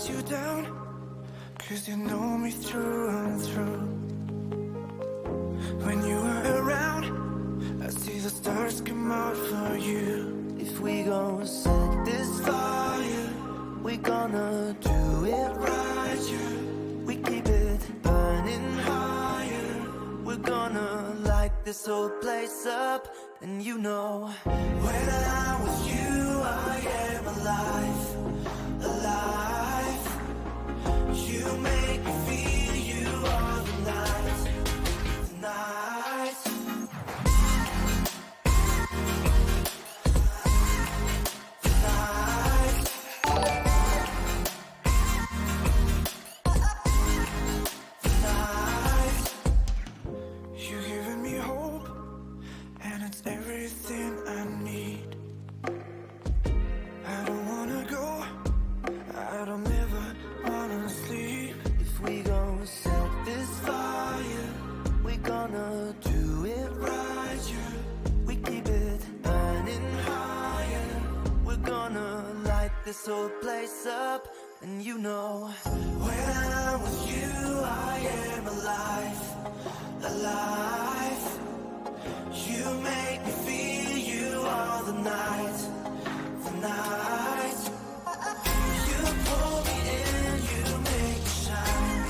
let you down, 'cause you know me through and through. When you are around, I see the stars come out for you. If we gon' set this fire, we gonna do it right, yeah. We keep it burning higher. We're gonna light this whole place up. And you know, when I'm with you, I am alive, alive. You make me feel you all the night, the night. Everything I need. I don't wanna go, I don't ever wanna sleep. If we gon' set this fire, we gonna do it right, yeah. We keep it burning higher. We're gonna light this whole place up. And you know, when I'm with you, I am alive, alive. You make me feel you all the night, the night. You pull me in, you make me shine,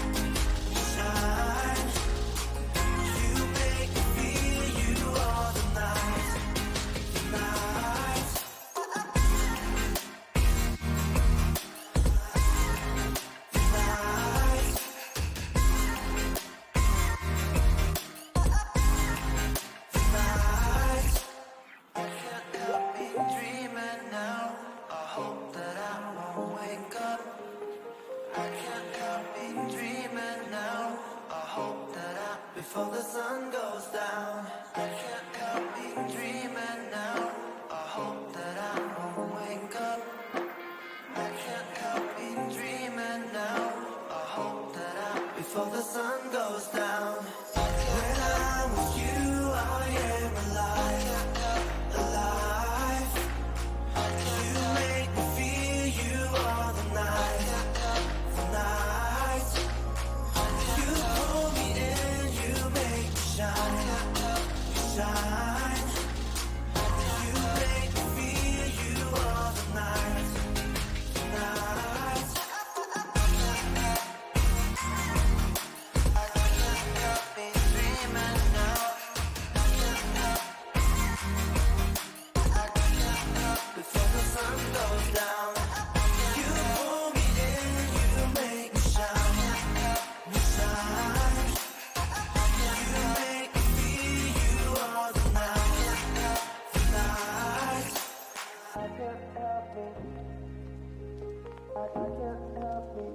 shine. You make me feel you all the night, the night. The night. Before the sun goes down, I can't help me dreaming now. I hope that I won't wake up. I can't help me dreaming now. I hope that I, before the sun goes down. When I'm with you, I am alive, alive. You make me feel you all the night, the night. You pull me in, you make me shine, shine. You make me feel you all the night, the night. I can't help me dreaming now. I can't help before the sun goes down. You pull me in, you make me shine, shine. You make me feel you all the night, the night. I can't help me. I can't help me.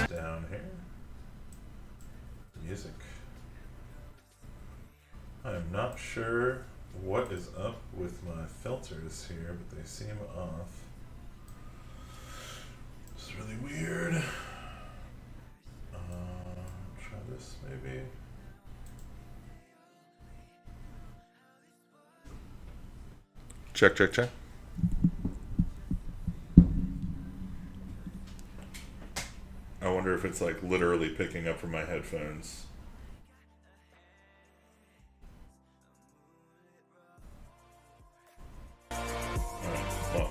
Down here. Music. I am not sure what is up with my filters here, but they seem off. It's really weird. Try this maybe. Check, check, check. I wonder if it's like literally picking up from my headphones. Well,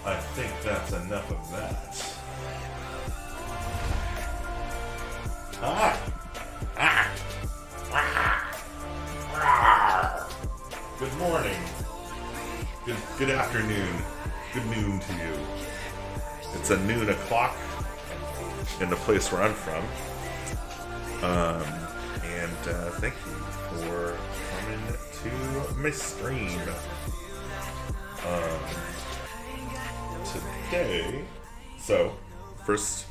I think that's enough of that. Good morning. Good afternoon. Good noon to you. It's a noon o'clock in the place where I'm from. and thank you for coming to my stream. Today, so first,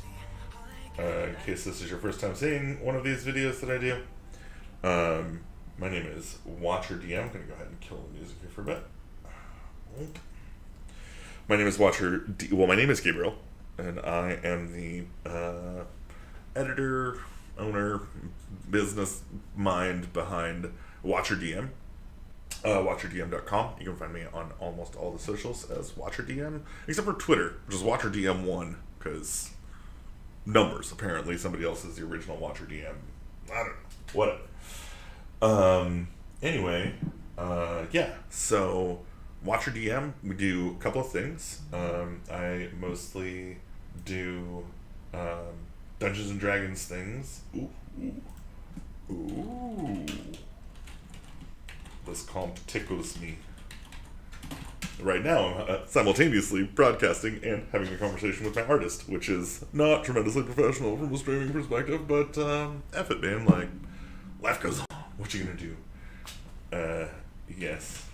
in case this is your first time seeing one of these videos that I do, my name is WatcherDM. I'm going to go ahead and kill the music here for a bit. My name is my name is Gabriel, and I am the editor, owner, business mind behind WatcherDM. WatcherDM.com. You can find me on almost all the socials as WatcherDM, except for Twitter, which is WatcherDM1, because numbers. Apparently, somebody else is the original WatcherDM. I don't know. Whatever. Anyway, yeah. So, WatcherDM, we do a couple of things. I mostly do Dungeons and Dragons things. Ooh. This comp tickles me. Right now, I'm simultaneously broadcasting and having a conversation with my artist, which is not tremendously professional from a streaming perspective, but F it, man. Like, life goes on. What you gonna do? Yes.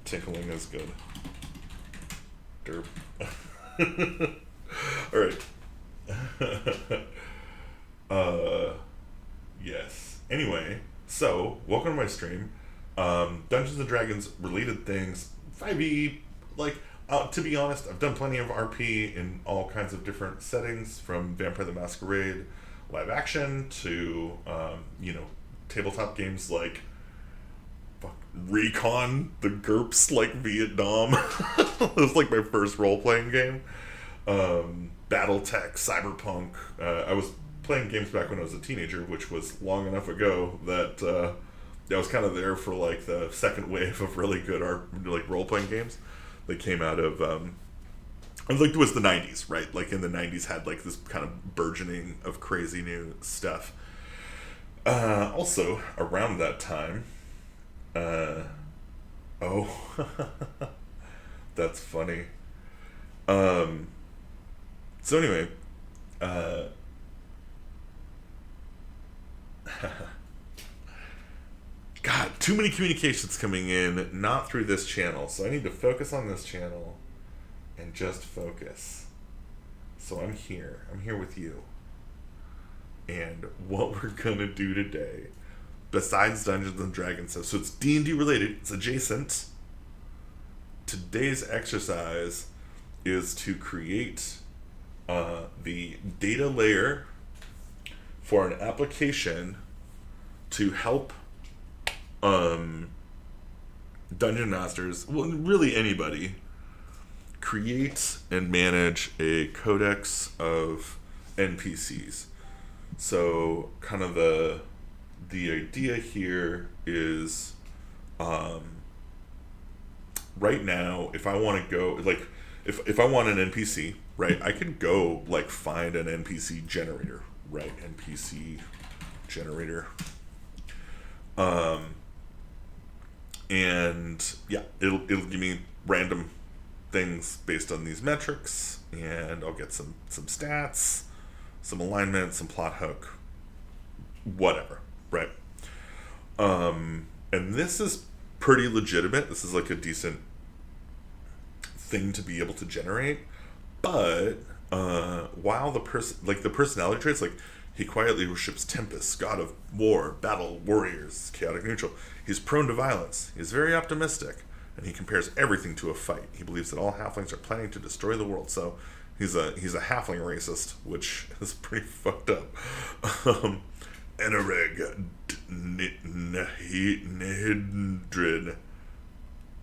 Tickling is good. Derp. Alright. Yes. Anyway, so, welcome to my stream. Dungeons and Dragons related things, 5e, to be honest, I've done plenty of RP in all kinds of different settings, from Vampire the Masquerade live action to, tabletop games like Recon, the GURPS, Vietnam. It was my first role-playing game. Battletech, Cyberpunk. I was playing games back when I was a teenager, which was long enough ago that, I was kind of there for the second wave of really good role-playing games that came out of, it was the 90s, right? In the 90s had this kind of burgeoning of crazy new stuff. Also, around that time, that's funny. So anyway, God, too many communications coming in, not through this channel. So I need to focus on this channel and just focus. So I'm here with you. And what we're gonna do today, besides Dungeons and Dragons stuff, so it's D&D related, it's adjacent. Today's exercise is to create the data layer for an application to help dungeon masters, well, really anybody, create and manage a codex of NPCs. So kind of the idea here is, right now, if I want to go, if I want an NPC, right, I could go find an NPC generator, right? NPC generator. And yeah, it'll give me random things based on these metrics, and I'll get some stats, some alignment, some plot hook, whatever, right? And this is pretty legitimate. This is a decent thing to be able to generate, but while the personality traits, he quietly worships Tempest, god of war, battle, warriors, chaotic neutral. He's prone to violence. He's very optimistic, and he compares everything to a fight. He believes that all halflings are planning to destroy the world. So he's a halfling racist, which is pretty fucked up. Enereg Nehidrid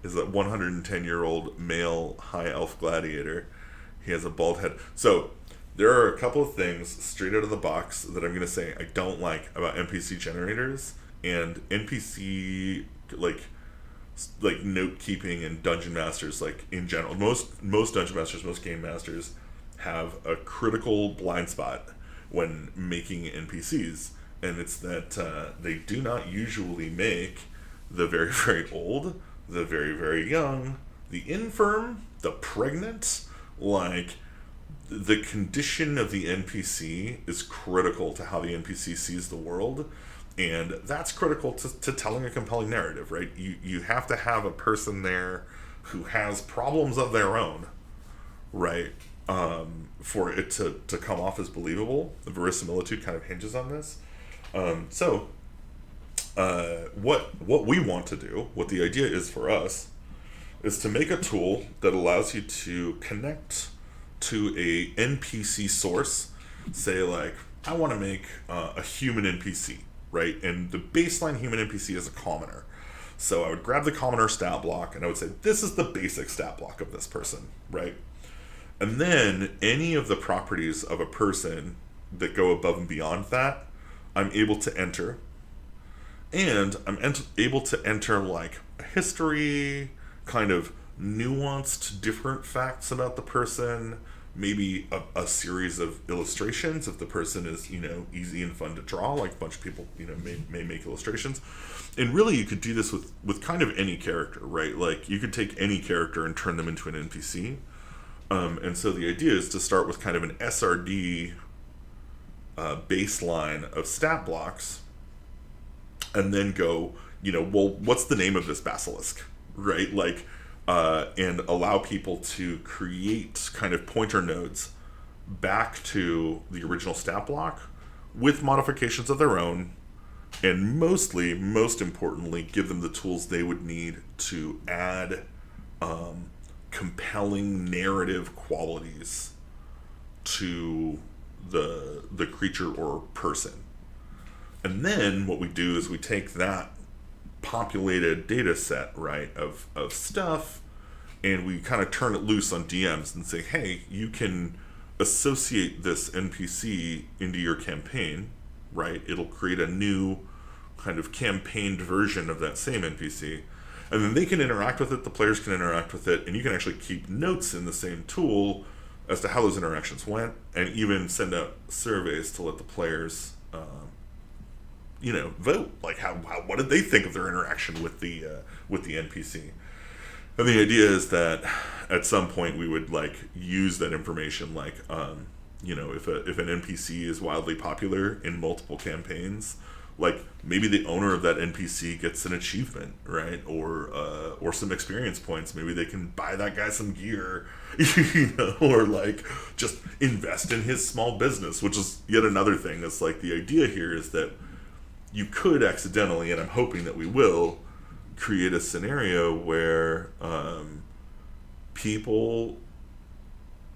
is a 110-year-old male high elf gladiator. He has a bald head. So there are a couple of things straight out of the box that I'm going to say I don't like about NPC generators and NPC, note keeping and dungeon masters, in general. Most dungeon masters, most game masters have a critical blind spot when making NPCs, and it's that they do not usually make the very, very old, the very, very young, the infirm, the pregnant. The condition of the NPC is critical to how the NPC sees the world, And that's critical to telling a compelling narrative, right? You have to have a person there who has problems of their own, right? For it to come off as believable. The verisimilitude kind of hinges on this. So what we want to do, what the idea is for us, is to make a tool that allows you to connect to a NPC source. Say, like, I want to make a human NPC, right? And the baseline human NPC is a commoner. So I would grab the commoner stat block and I would say, this is the basic stat block of this person, right? And then any of the properties of a person that go above and beyond that, I'm able to enter. And I'm able to enter like a history, kind of nuanced different facts about the person, maybe a series of illustrations if the person is, easy and fun to draw, like a bunch of people, may make illustrations. And really you could do this with kind of any character, right? Like you could take any character and turn them into an NPC. And so the idea is to start with kind of an SRD baseline of stat blocks, and then go, well, what's the name of this basilisk, right? Like, and allow people to create kind of pointer nodes back to the original stat block with modifications of their own, and most importantly, give them the tools they would need to add compelling narrative qualities to the creature or person. And then what we do is we take that populated data set, right, of stuff, and we kind of turn it loose on DMs and say, hey, you can associate this NPC into your campaign, right? It'll create a new kind of campaigned version of that same NPC. And then they can interact with it, the players can interact with it, and you can actually keep notes in the same tool as to how those interactions went, and even send out surveys to let the players vote, like how what did they think of their interaction with the NPC. And the idea is that at some point we would like use that information, like if an NPC is wildly popular in multiple campaigns, like maybe the owner of that NPC gets an achievement, right, or some experience points. Maybe they can buy that guy some gear, or like just invest in his small business, which is yet another thing. That's like the idea here is that you could accidentally, and I'm hoping that we will, create a scenario where people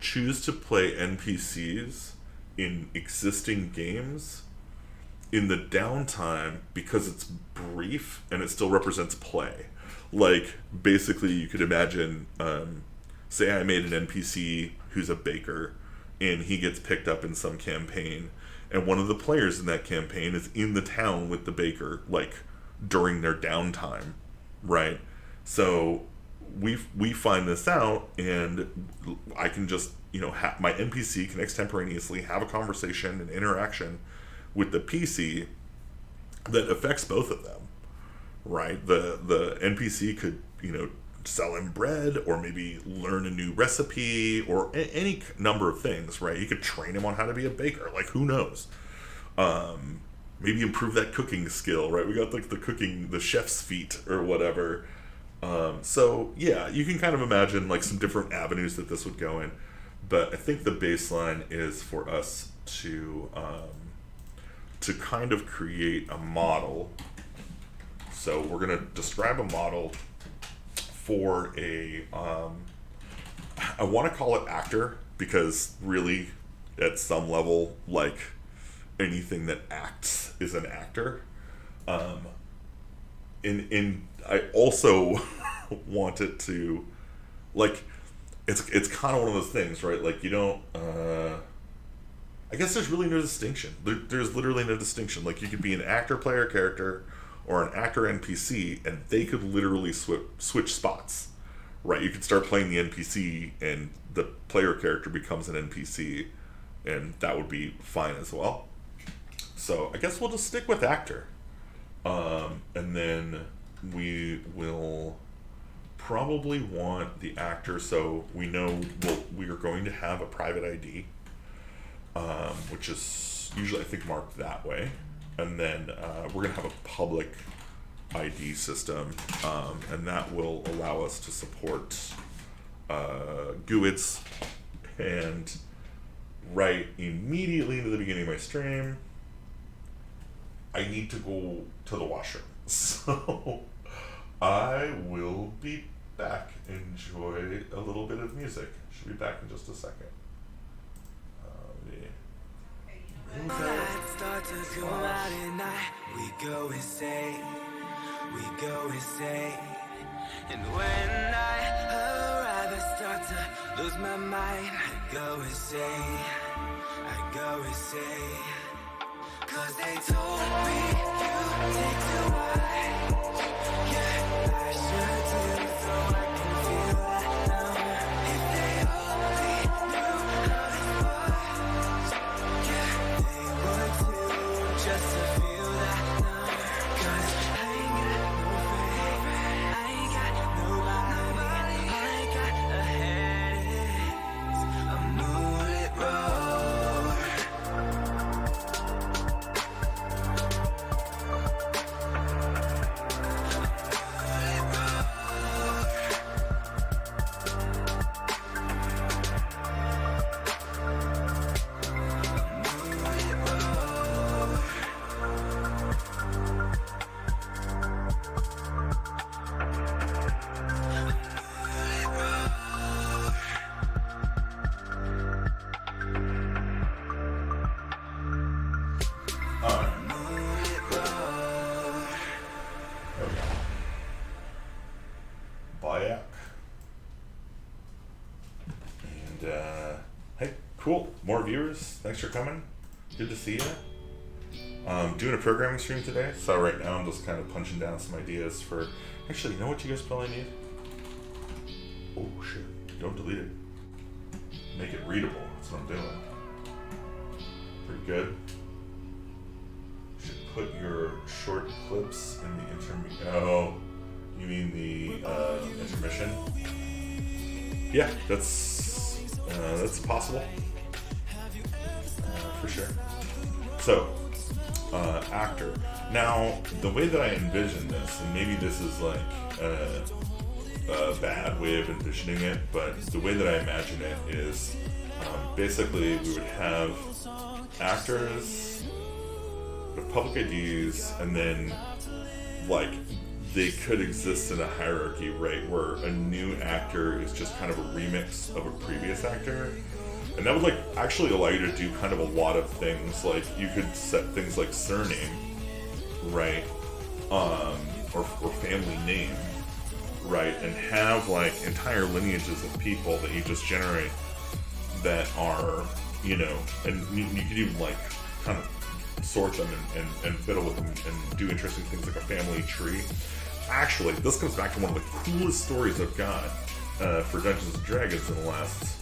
choose to play NPCs in existing games in the downtime because it's brief and it still represents play. Like, basically, you could imagine, say I made an NPC who's a baker, and he gets picked up in some campaign, and one of the players in that campaign is in the town with the baker, like, during their downtime, right? So we find this out, and I can just, my NPC can extemporaneously have a conversation and interaction with the PC that affects both of them, right? The NPC could, sell him bread, or maybe learn a new recipe, or any number of things, right? You could train him on how to be a baker, like, who knows? Maybe improve that cooking skill, right? We got like the chef's feat or whatever. So yeah, you can kind of imagine like some different avenues that this would go in, but I think the baseline is for us to kind of create a model. So we're going to describe a model for I want to call it actor, because really at some level, like, anything that acts is an actor. And I also want it to, like, it's kind of one of those things, right? Like, you don't, I guess there's really no distinction. There's literally no distinction. Like, you could be an actor player character or an actor NPC, and they could literally switch spots, right? You could start playing the NPC, and the player character becomes an NPC, and that would be fine as well. So I guess we'll just stick with actor. And then we will probably want the actor, so we know we are going to have a private ID, which is usually, I think, marked that way. and then we're going to have a public ID system, and that will allow us to support GUIDs. And right immediately into the beginning of my stream, I need to go to the washroom. So I will be back. Enjoy a little bit of music. Should be back in just a second. Lights start to go out at night. We go insane. We go insane. And when I arrive, I start to lose my mind. I go insane. I go insane. 'Cause they told me you take too much. Yeah, I should do so I can feel that now. If they only knew how this was, yeah, they would too, just to feel that now. 'Cause I ain't got no favorite, I ain't got nobody, I ain't got a headache. I'm moving it wrong. Cool. More viewers. Thanks for coming. Good to see you. Doing a programming stream today, so right now I'm just kind of punching down some ideas for... Actually, you know what you guys probably need? Oh, shit. Don't delete it. Make it readable. That's what I'm doing. Pretty good. You should put your short clips in the intermission. Oh, you mean the intermission? Yeah, that's possible. For sure. So, actor. Now, the way that I envision this, and maybe this is like a bad way of envisioning it, but the way that I imagine it is basically we would have actors with public IDs, and then like they could exist in a hierarchy, right, where a new actor is just kind of a remix of a previous actor. And that would like actually allow you to do kind of a lot of things. Like you could set things like surname, right, or family name, right, and have like entire lineages of people that you just generate that are, you know, and you could even like kind of sort them and fiddle with them and do interesting things like a family tree. Actually, this comes back to one of the coolest stories I've got for Dungeons & Dragons in the last,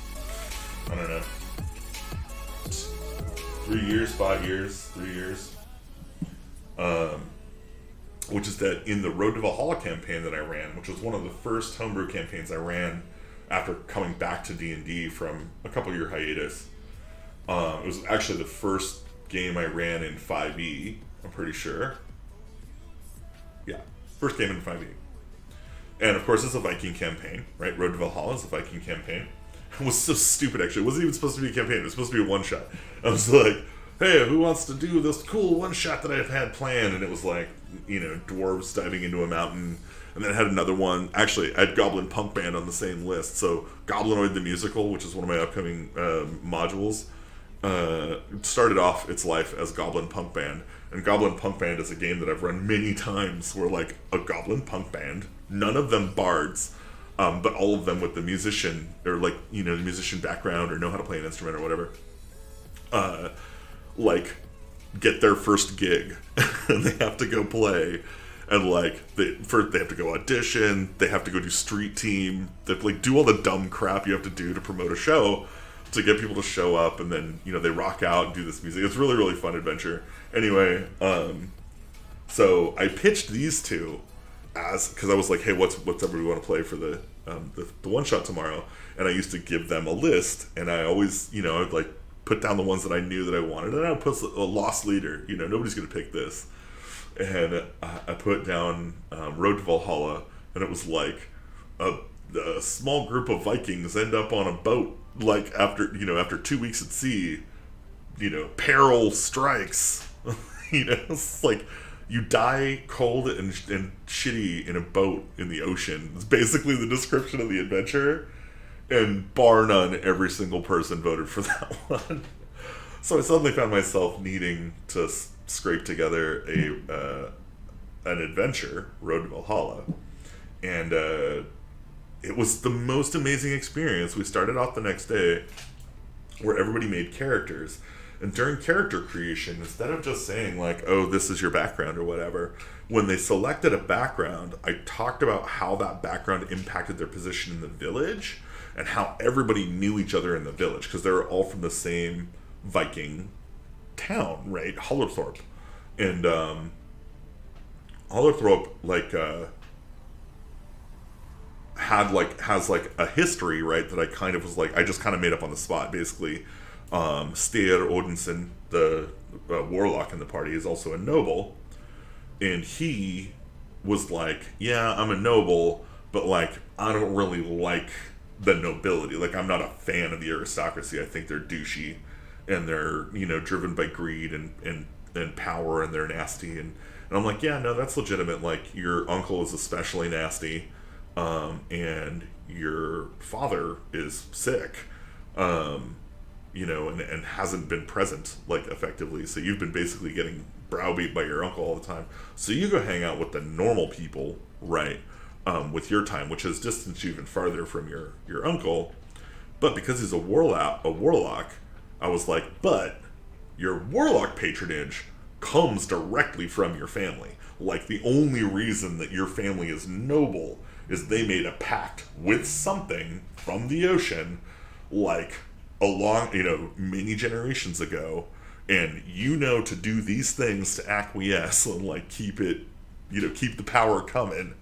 I don't know, 3 years, 5 years, 3 years. Which is that in the Road to Valhalla campaign that I ran, which was one of the first homebrew campaigns I ran after coming back to D&D from a couple-year hiatus. It was actually the first game I ran in 5e, I'm pretty sure. Yeah, first game in 5e. And of course, it's a Viking campaign, right? Road to Valhalla is a Viking campaign. It was so stupid, actually. It wasn't even supposed to be a campaign. It was supposed to be a one-shot. I was like, hey, who wants to do this cool one-shot that I've had planned? And it was like, you know, dwarves diving into a mountain. And then I had another one. Actually, I had Goblin Punk Band on the same list. So Goblinoid the Musical, which is one of my upcoming modules, started off its life as Goblin Punk Band. And Goblin Punk Band is a game that I've run many times where, like, a Goblin Punk Band, none of them bards, but all of them with the musician, or like, you know, the musician background or know how to play an instrument or whatever, like, get their first gig and they have to go play, and like they have to go audition, they have to go do street team, they like do all the dumb crap you have to do to promote a show to get people to show up, and then, you know, they rock out and do this music. It's really, really fun adventure. Anyway, so I pitched these two because I was like, hey, what's everybody want to play for the one shot tomorrow? And I used to give them a list, and I always, you know, I'd like put down the ones that I knew that I wanted, and I would put a lost leader. Nobody's going to pick this. And I put down Road to Valhalla, and it was like a small group of Vikings end up on a boat, like after 2 weeks at sea, peril strikes. It's like you die cold and shitty in a boat in the ocean. It's basically the description of the adventure, and bar none, every single person voted for that one. So I suddenly found myself needing to scrape together an adventure, Road to Valhalla, and it was the most amazing experience. We started off the next day where everybody made characters, and during character creation, instead of just saying like, oh, this is your background or whatever, when they selected a background, I talked about how that background impacted their position in the village and how everybody knew each other in the village because they were all from the same Viking town, right? Hollerthorpe. And Hollerthorpe has a history, right, that I kind of was like, I just kind of made up on the spot. Basically, Styr Odinson, the warlock in the party, is also a noble, and he was like, yeah, I'm a noble, but like I don't really like the nobility. Like I'm not a fan of the aristocracy. I think they're douchey, and they're driven by greed and power, and they're nasty. And I'm like, yeah, no, that's legitimate. Like your uncle is especially nasty, and your father is sick, and hasn't been present like effectively. So you've been basically getting browbeat by your uncle all the time. So you go hang out with the normal people, right? With your time, which has distanced you even farther from your uncle. But because he's a warlock, I was like, but your warlock patronage comes directly from your family. Like the only reason that your family is noble is they made a pact with something from the ocean, like many generations ago, and to do these things to acquiesce and like keep it, keep the power coming.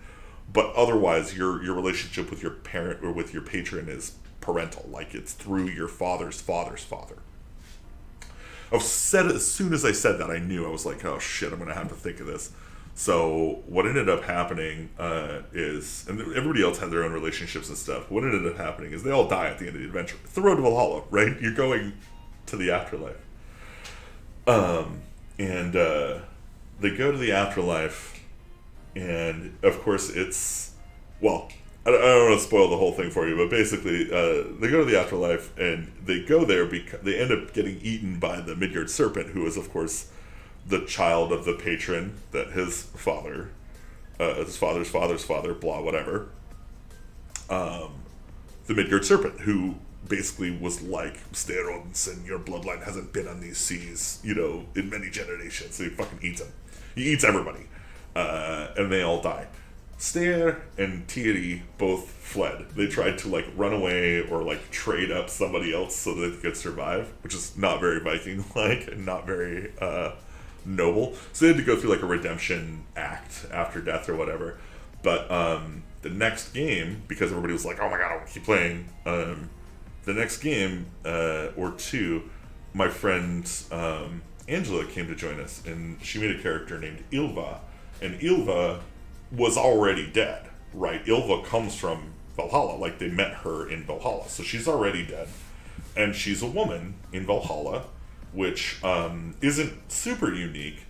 But otherwise, your relationship with your parent or with your patron is parental, like it's through your father's father's father. As soon as I said that, I knew. I was like, oh shit, I'm gonna have to think of this. So what ended up happening is, and everybody else had their own relationships and stuff. What ended up happening is they all die at the end of the adventure. It's the Road to Valhalla, right? You're going to the afterlife. And they go to the afterlife, and of course it's, well, I don't want to spoil the whole thing for you, but basically they go to the afterlife, and they go there because they end up getting eaten by the Midgard serpent, who is of course the child of the patron that his father's father's father, blah, whatever. The Midgard serpent, who basically was like, Styr Odinson, your bloodline hasn't been on these seas, in many generations. So he fucking eats them. He eats everybody. And they all die. Styr and Tiri both fled. They tried to like run away or like trade up somebody else so that they could survive, which is not very Viking-like and not very noble. So they had to go through like a redemption act after death or whatever. But the next game, because everybody was like, oh my god, I want to keep playing, the next game or two, my friend Angela came to join us, and she made a character named Ylva, and Ylva was already dead, right? Ylva comes from Valhalla, like they met her in Valhalla, so she's already dead, and she's a woman in Valhalla, which isn't super unique,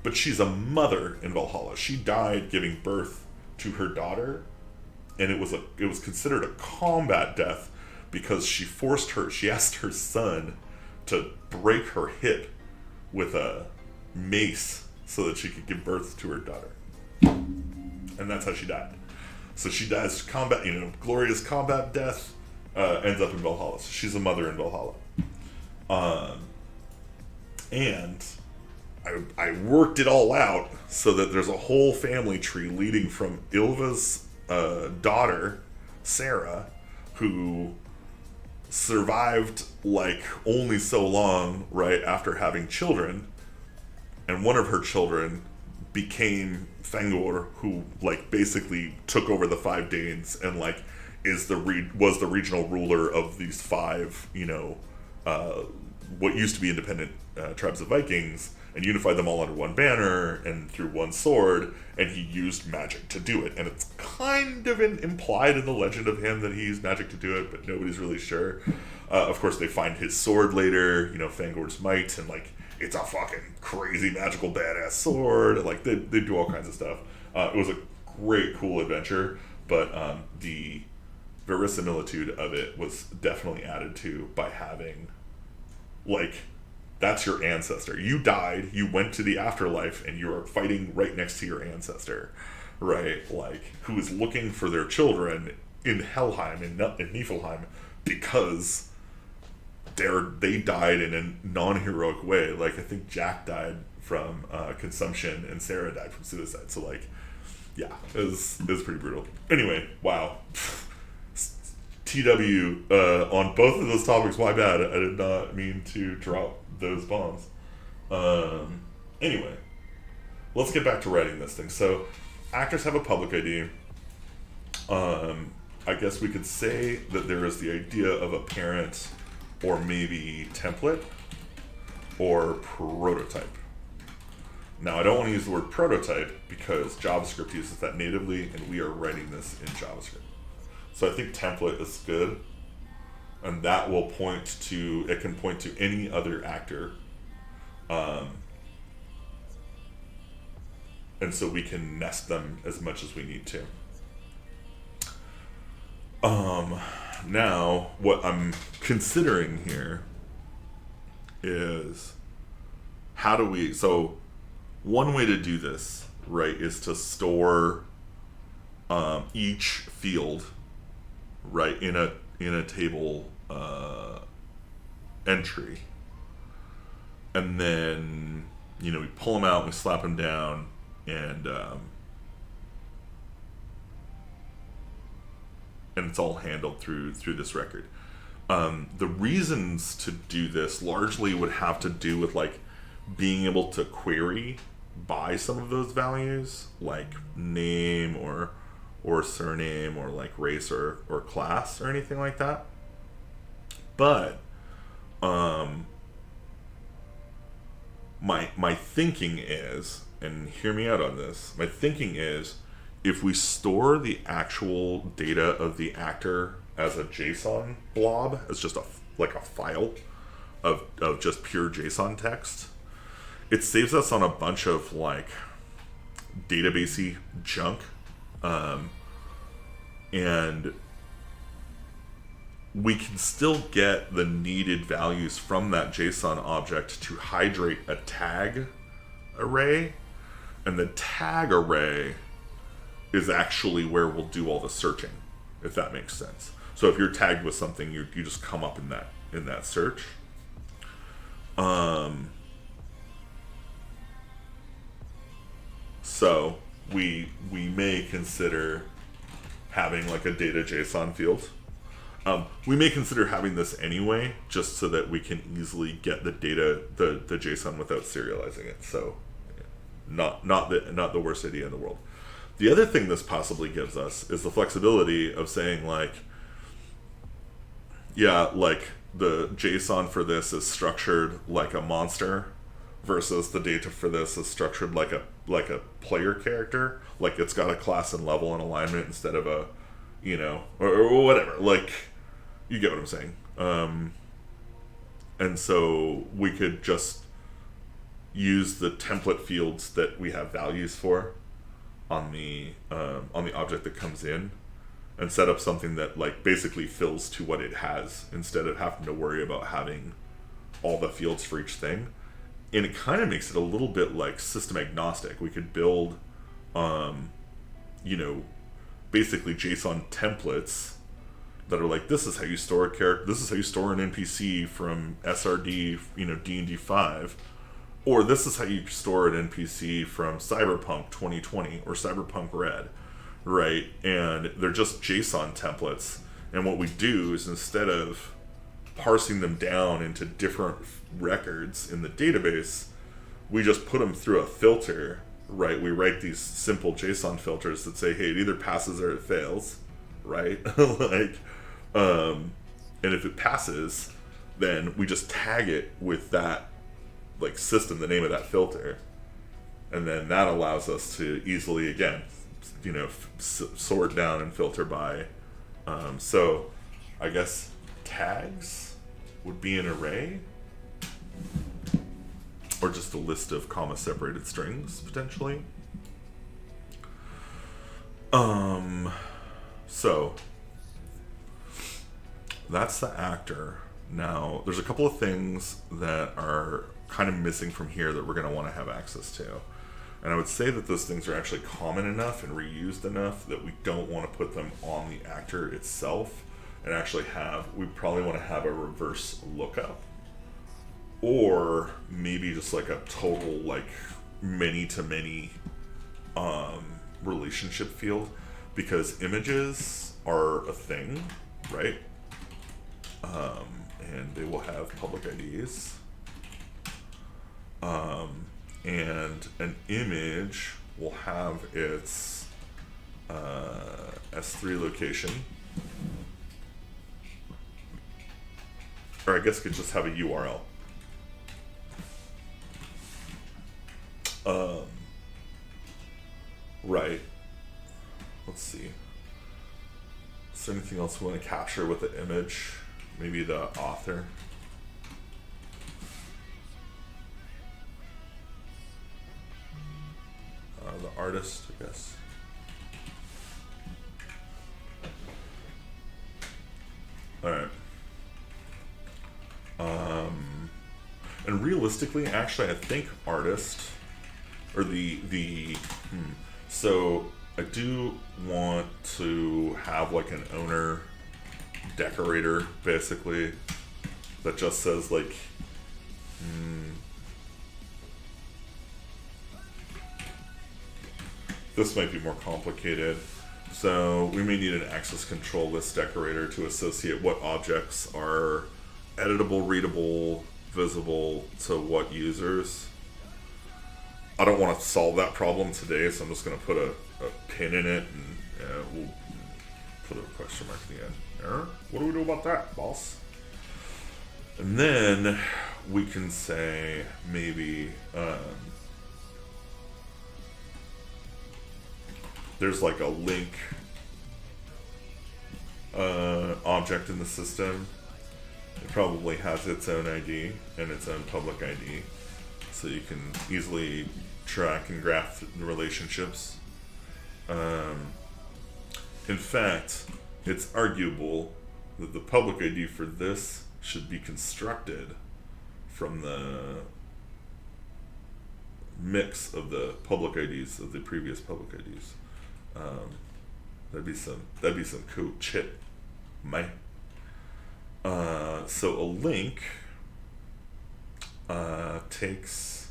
but she's a mother in Valhalla. She died giving birth to her daughter, and it was considered a combat death because she asked her son to break her hip with a mace so that she could give birth to her daughter. And that's how she died. So she dies combat, glorious combat death, ends up in Valhalla. So she's a mother in Valhalla. And I worked it all out so that there's a whole family tree leading from Ylva's daughter, Sarah, who survived like only so long right after having children, and one of her children became Fangor, who like basically took over the Five Danes and like was the regional ruler of these five what used to be independent tribes of Vikings and unified them all under one banner and through one sword, and he used magic to do it. And it's kind of implied in the legend of him that he used magic to do it, but nobody's really sure. Of course, they find his sword later, Fangor's Might, and, like, it's a fucking crazy, magical, badass sword. Like, they do all kinds of stuff. It was a great, cool adventure, but the verisimilitude of it was definitely added to by having, like, that's your ancestor. You died, you went to the afterlife, and you are fighting right next to your ancestor, right? Like, who is looking for their children in Helheim, in Niflheim, because they died in a non-heroic way. Like, I think Jack died from consumption, and Sarah died from suicide. So, like, yeah, it was pretty brutal. Anyway, wow. TW, on both of those topics, my bad. I did not mean to drop those bombs. Anyway, let's get back to writing this thing. So, actors have a public ID. I guess we could say that there is the idea of a parent, or maybe template, or prototype. Now, I don't want to use the word prototype because JavaScript uses that natively, and we are writing this in JavaScript. So I think template is good, and that will it can point to any other actor. And so we can nest them as much as we need to. Now, what I'm considering here is so one way to do this, right, is to store each field, right, in a table entry, and then we pull them out, we slap them down, and it's all handled through this record. The reasons to do this largely would have to do with, like, being able to query by some of those values, like name or surname, or like race or class or anything like that. But my thinking is, and hear me out on this, my thinking is, if we store the actual data of the actor as a JSON blob, as just a file of just pure JSON text, it saves us on a bunch of, like, databasey junk. And we can still get the needed values from that JSON object to hydrate a tag array, and the tag array is actually where we'll do all the searching, if that makes sense. So if you're tagged with something, you just come up in that search. So we may consider having, like, a data JSON field. We may consider having this anyway, just so that we can easily get the data, the JSON, without serializing it. So, not the worst idea in the world. The other thing this possibly gives us is the flexibility of saying, like, yeah, like, the JSON for this is structured like a monster, versus the data for this is structured like a player character. Like, it's got a class and level and alignment instead of a, or whatever. Like, you get what I'm saying. And so we could just use the template fields that we have values for on the object that comes in, and set up something that, like, basically fills to what it has, instead of having to worry about having all the fields for each thing. And it kind of makes it a little bit, like, system agnostic. We could build, basically JSON templates that are like, this is how you store a character, this is how you store an NPC from SRD, D&D 5, or this is how you store an NPC from Cyberpunk 2020 or Cyberpunk Red, right? And they're just JSON templates. And what we do is, instead of parsing them down into different records in the database, we just put them through a filter, right? We write these simple JSON filters that say, hey, it either passes or it fails, right? And if it passes, then we just tag it with that like system, the name of that filter, and then that allows us to easily, again, sort down and filter by. So I guess tags would be an array, or just a list of comma separated strings potentially. So that's the actor. Now there's a couple of things that are kind of missing from here that we're going to want to have access to. And I would say that those things are actually common enough and reused enough that we don't want to put them on the actor itself, and actually we probably want to have a reverse lookup, or maybe just like a total like many to many relationship field, because images are a thing, right? And they will have public IDs. And an image will have its S3 location, or I guess could just have a URL. Right. Let's see. Is there anything else we want to capture with the image? Maybe the author. The artist, I guess. Alright. And realistically, actually, I think artist, or so I do want to have like an owner decorator, basically, that just says like, this might be more complicated. So we may need an access control list decorator to associate what objects are editable, readable, visible to what users. I don't want to solve that problem today, so I'm just going to put a pin in it, and we'll put a question mark at the end. Error? What do we do about that, boss? And then we can say maybe there's like a link object in the system. It probably has its own ID and its own public ID, so you can easily track and graph the relationships. In fact, it's arguable that the public ID for this should be constructed from the mix of the public IDs of the previous public IDs. That'd be some cool shit, man. So a link takes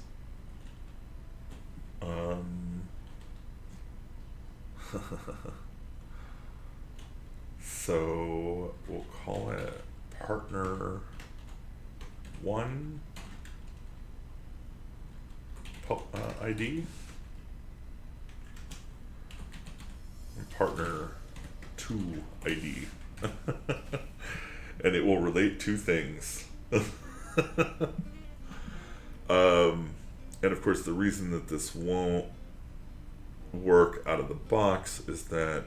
so we'll call it partner 1 ID and partner 2 ID. And it will relate to things. And of course, the reason that this won't work out of the box is that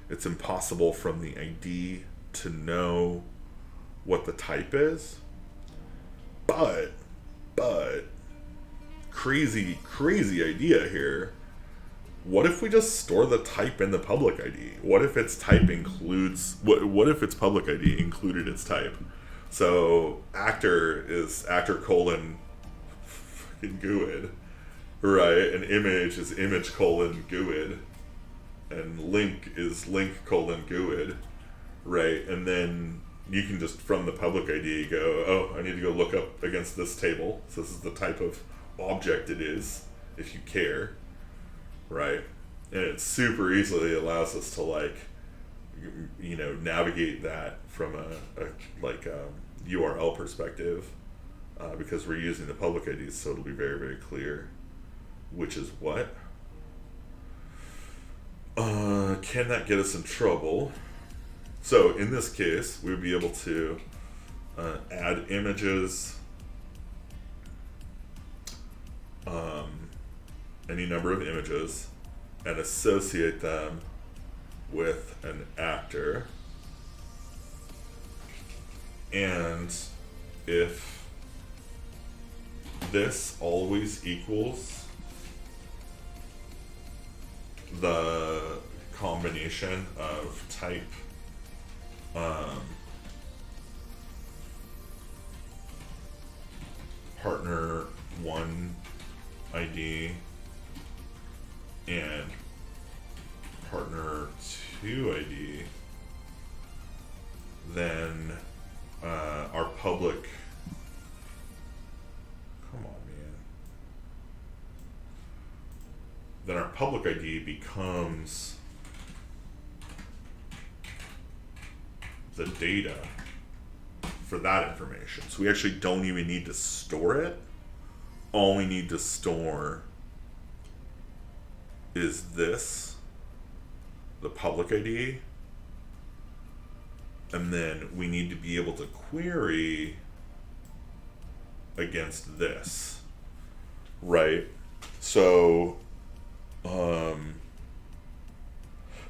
it's impossible from the ID to know what the type is. But crazy idea here. What if we just store the type in the public ID? What if its type includes, what if its public ID included its type? So actor is actor colon fucking GUID, right? And image is image colon GUID, and link is link colon GUID, right? And then you can just from the public ID go, oh, I need to go look up against this table. So this is the type of object it is, if you care. Right, and it super easily allows us to like, navigate that from a URL perspective, because we're using the public IDs, so it'll be very, very clear which is what. Can that get us in trouble? So in this case, we would be able to add images, any number of images, and associate them with an actor. And if this always equals the combination of type partner 1 ID and partner 2 ID, then our public, come on man, then our public ID becomes the data for that information. So we actually don't even need to store it. All we need to store is this, the public ID, and then we need to be able to query against this, right? So,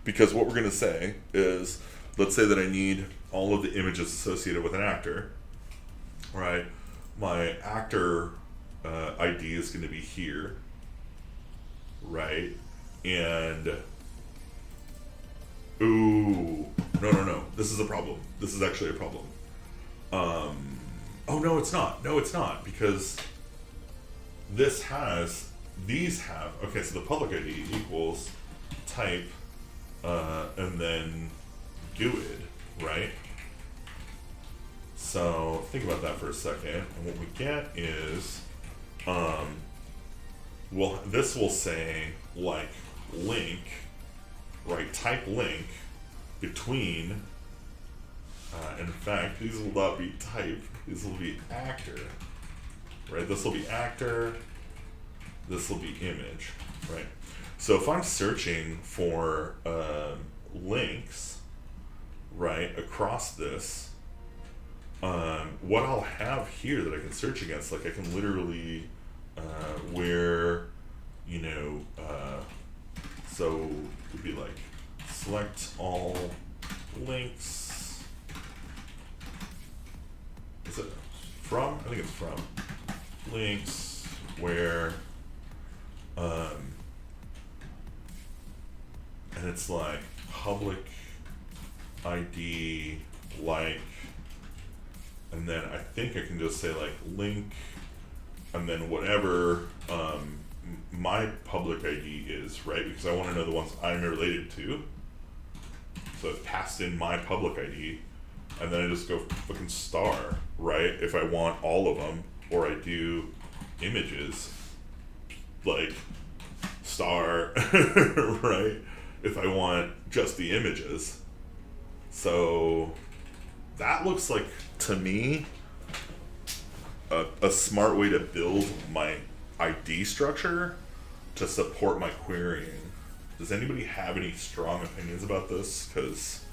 because what we're going to say is, let's say that I need all of the images associated with an actor, right? My actor ID is going to be here, right? And ooh, no, this is a problem. This is actually a problem. Oh no, it's not. No, it's not, because these have, okay, so the public ID equals type and then GUID, right? So think about that for a second, and what we get is, well, this will say like link, right? Type link between, in fact, these will not be type, these will be actor, right? This will be actor, this will be image, right? So if I'm searching for links, right, across this, what I'll have here that I can search against, like I can literally, where, you know, so it would be like select all links. Is it from? I think it's from links where, and it's like public ID, like, and then I think I can just say like link, and then whatever my public ID is, right? Because I want to know the ones I'm related to. So I've passed in my public ID, and then I just go fucking star, right? If I want all of them, or I do images, like star, right? If I want just the images. So that looks like, to me, a smart way to build my ID structure to support my querying. Does anybody have any strong opinions about this? Because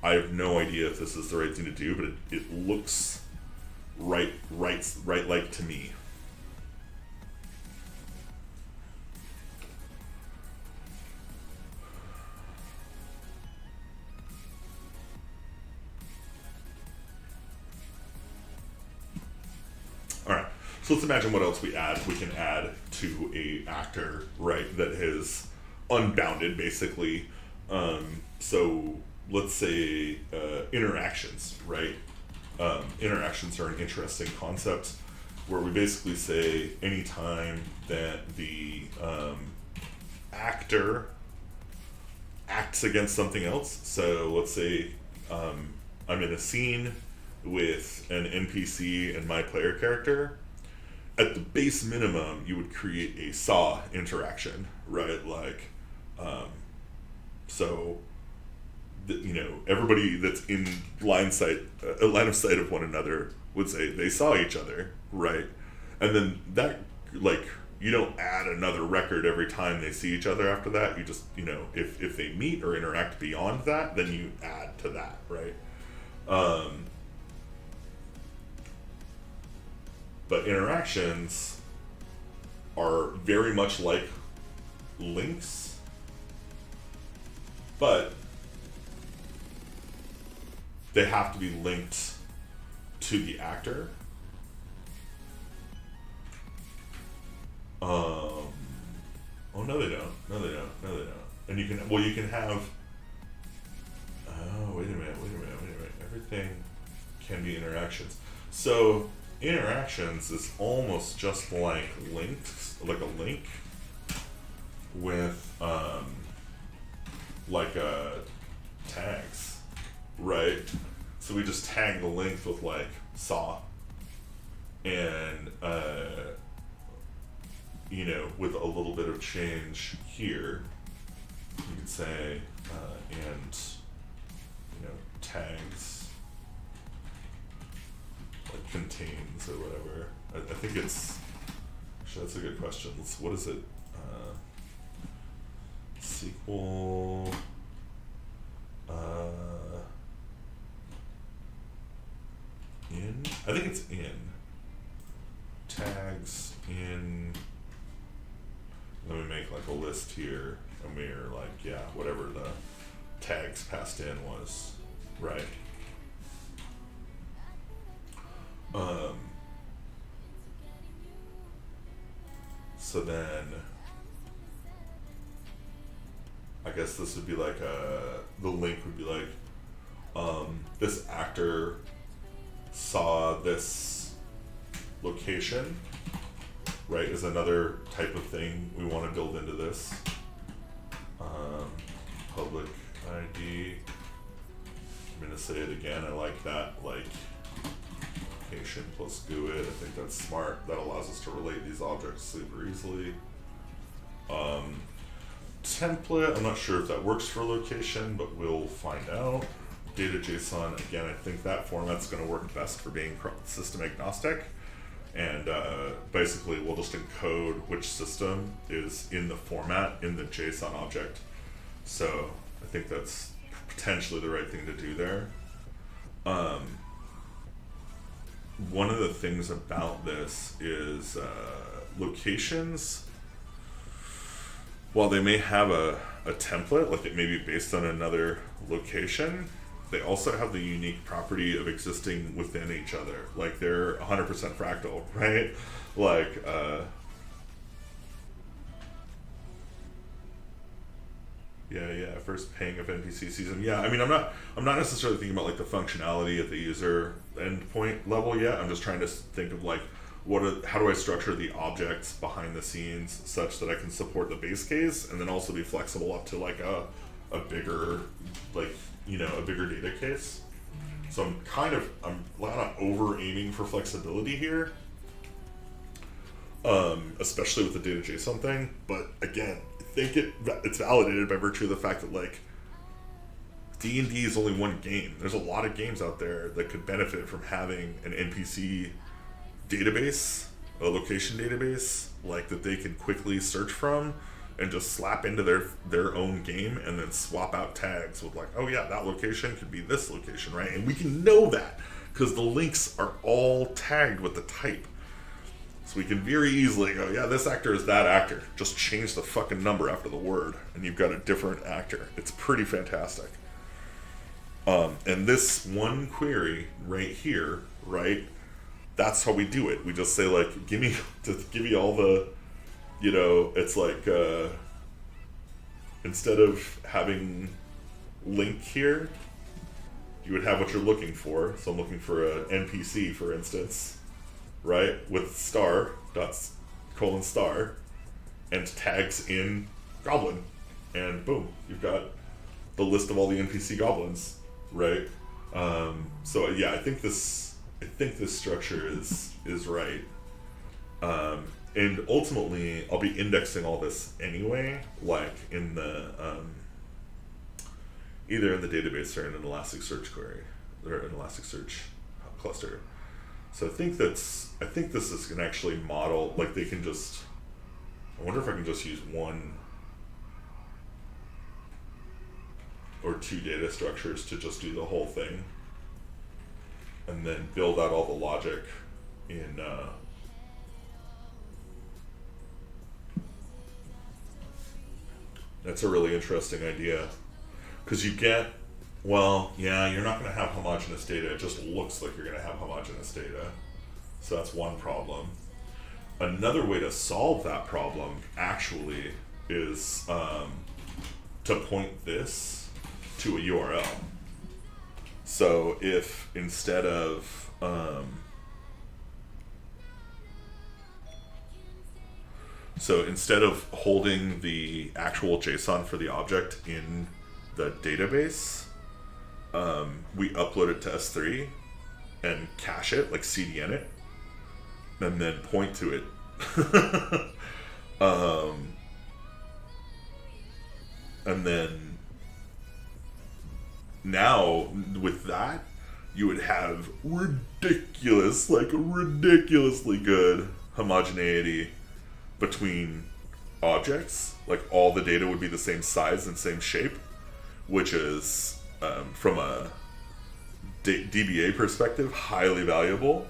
I have no idea if this is the right thing to do, but it looks right like to me. Alright, so let's imagine what else we add. We can add to a actor, right, that is unbounded, basically. So let's say interactions, right? Interactions are an interesting concept where we basically say anytime that the actor acts against something else. So let's say I'm in a scene with an NPC and my player character. At the base minimum, you would create a saw interaction, right? Like, so, you know, everybody that's in line of sight of one another would say they saw each other, right? And then that, like, you don't add another record every time they see each other after that. You just, you know, if they meet or interact beyond that, then you add to that, right? But interactions are very much like links, but they have to be linked to the actor. Oh, no, they don't. No, they don't. No, they don't. And you can, well, you can have, oh, wait a minute. Everything can be interactions. So, interactions is almost just like links, like a link with, like, tags, right? So we just tag the length with like saw, and you know, with a little bit of change here, you could say and you know, tags like contains or whatever. I think it's actually, that's a good question. What is it? SQL. In? I think it's in. Tags in. Let me make like a list here, and we're like, yeah, whatever the tags passed in was, right? So then, I guess this would be like the link would be like, this actor saw this location, right, is another type of thing we want to build into this. Public ID, I'm going to say it again, I like that, like, location plus GUID, I think that's smart, that allows us to relate these objects super easily. Template, I'm not sure if that works for location, but we'll find out. Data JSON, again, I think that format's going to work best for being system agnostic. And basically, we'll just encode which system is in the format in the JSON object. So I think that's potentially the right thing to do there. One of the things about this is locations, while they may have a template, like it may be based on another location, they also have the unique property of existing within each other. Like they're 100% fractal, right? Like, yeah, first ping of NPC season. Yeah, I mean, I'm not necessarily thinking about like the functionality at the user endpoint level yet. I'm just trying to think of like, how do I structure the objects behind the scenes such that I can support the base case and then also be flexible up to like a bigger, like, you know, a bigger data case. So I'm not over aiming for flexibility here, especially with the data JSON thing. But again, I think it's validated by virtue of the fact that like D&D is only one game. There's a lot of games out there that could benefit from having an NPC database, a location database, like that they can quickly search from and just slap into their own game and then swap out tags with like, oh yeah, that location could be this location, right? And we can know that because the links are all tagged with the type. So we can very easily go, yeah, this actor is that actor. Just change the fucking number after the word and you've got a different actor. It's pretty fantastic. And this one query right here, right? That's how we do it. We just say like, give me all the, you know, it's like, instead of having link here, you would have what you're looking for. So I'm looking for an NPC, for instance, right? With star, star, and tags in Goblin. And boom, you've got the list of all the NPC goblins, right? So yeah, I think this structure is right. And ultimately, I'll be indexing all this anyway, like in the either in the database or in an Elasticsearch query or an Elasticsearch cluster. So I think this is can actually model, like they can just. I wonder if I can just use one or two data structures to just do the whole thing, and then build out all the logic in That's a really interesting idea. Because you get, well, yeah, you're not going to have homogeneous data. It just looks like you're going to have homogeneous data. So that's one problem. Another way to solve that problem, actually, is to point this to a URL. So if instead of holding the actual JSON for the object in the database, we upload it to S3 and cache it, like CDN it, and then point to it. And then now with that, you would have ridiculously good homogeneity between objects. Like all the data would be the same size and same shape, which is from a DBA perspective highly valuable,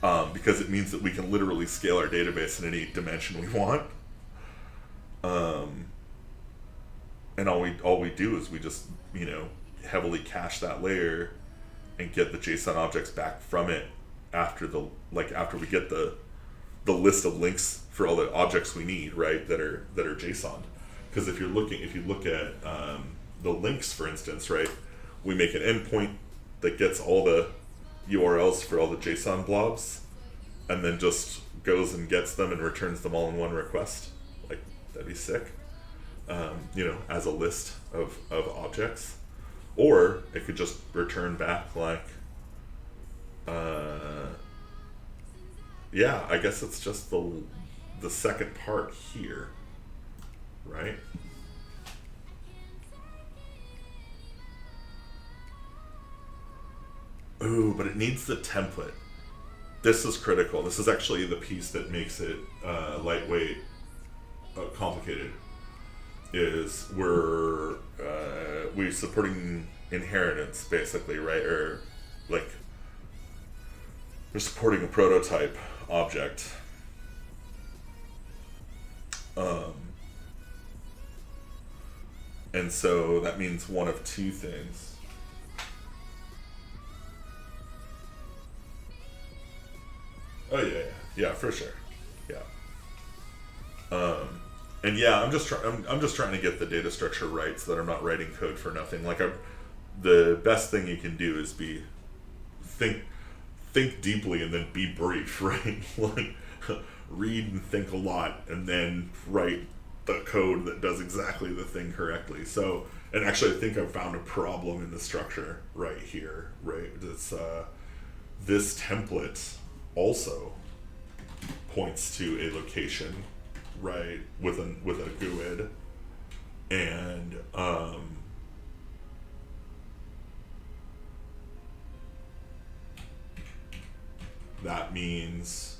because it means that we can literally scale our database in any dimension we want. And all we do is we just, heavily cache that layer and get the JSON objects back from it after we get the list of links for all the objects we need, right, that are JSON. Because if you look at the links, for instance, right, we make an endpoint that gets all the URLs for all the JSON blobs, and then just goes and gets them and returns them all in one request. Like, that'd be sick. As a list of objects. Or it could just return back like, I guess it's just the second part here, right? Ooh, but it needs the template. This is critical. This is actually the piece that makes it lightweight, complicated. Is we're supporting inheritance, basically, right? Or like we're supporting a prototype object. And so that means one of two things. Oh yeah, for sure, yeah. And yeah, I'm just trying to get the data structure right so that I'm not writing code for nothing. Like the best thing you can do is think deeply and then be brief, right? Like read and think a lot and then write the code that does exactly the thing correctly. So, and actually I think I've found a problem in the structure right here, right? It's this template also points to a location, right, with a GUID, and that means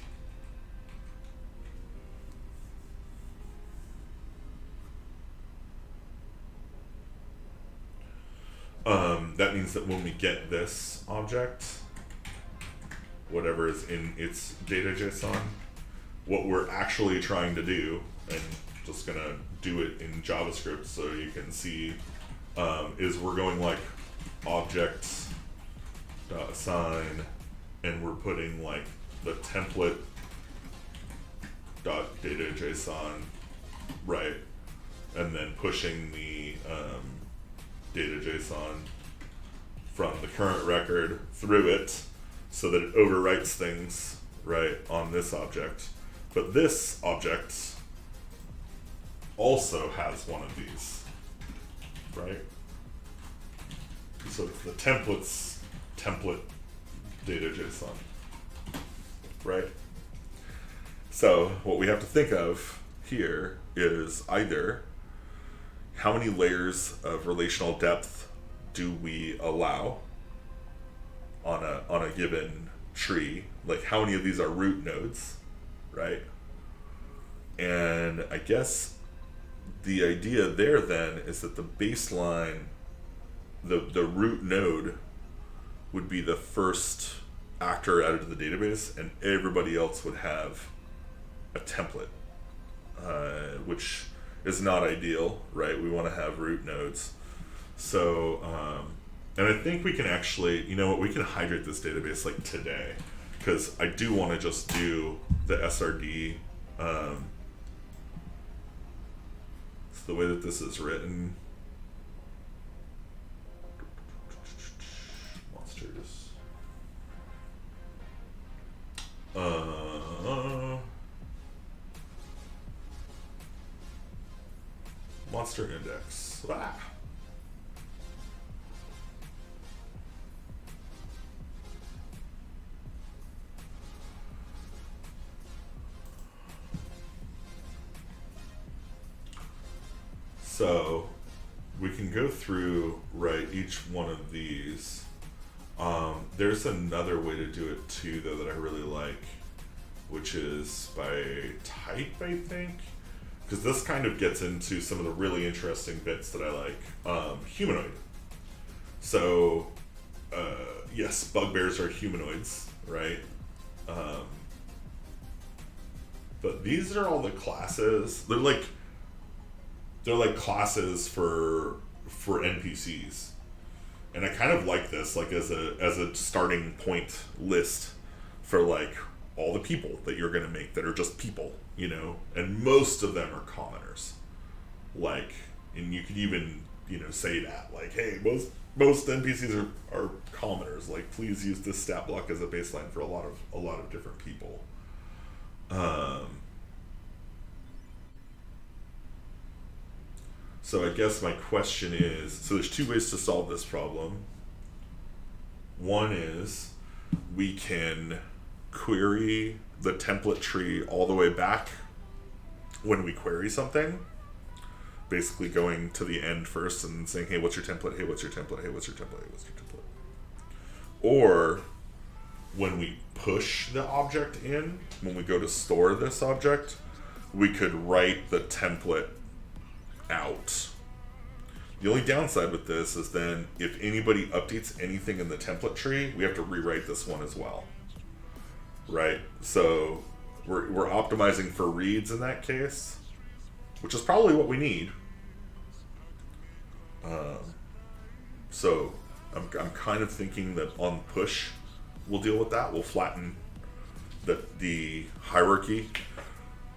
that when we get this object, whatever is in its data JSON, what we're actually trying to do, and just gonna do it in JavaScript so you can see, is we're going like objects dot assign, and we're putting like the template dot data JSON, right, and then pushing the data JSON from the current record through it so that it overwrites things, right, on this object. But this object also has one of these, right? So it's the template data JSON, right? So what we have to think of here is either how many layers of relational depth do we allow on a given tree? Like how many of these are root nodes, right? And I guess the idea there then is that the baseline, the root node would be the first actor added to the database, and everybody else would have a template, which is not ideal, right? We want to have root nodes. So, and I think we can actually, you know what, we can hydrate this database like today, because I do want to just do the SRD. So the way that this is written, monsters. Monster index. Ah. So we can go through, right, each one of these. There's another way to do it too, though, that I really like, which is by type, I think. Because this kind of gets into some of the really interesting bits that I like. Humanoid. So, yes, bugbears are humanoids, right? But these are all the classes. They're like classes for NPCs. And I kind of like this, like as a starting point list for like all the people that you're gonna make that are just people, you know, and most of them are commoners. Like, and you could even, you know, say that, like, hey, most NPCs are commoners. Like, please use this stat block as a baseline for a lot of different people. So I guess my question is, so there's two ways to solve this problem. One is we can query the template tree all the way back when we query something, basically going to the end first and saying, hey, what's your template? Hey, what's your template? Hey, what's your template? Hey, what's your template? Or when we push the object in, when we go to store this object, we could write the template out. The only downside with this is then if anybody updates anything in the template tree, we have to rewrite this one as well. Right? So we're optimizing for reads in that case, which is probably what we need. So I'm kind of thinking that on push we'll deal with that. We'll flatten the hierarchy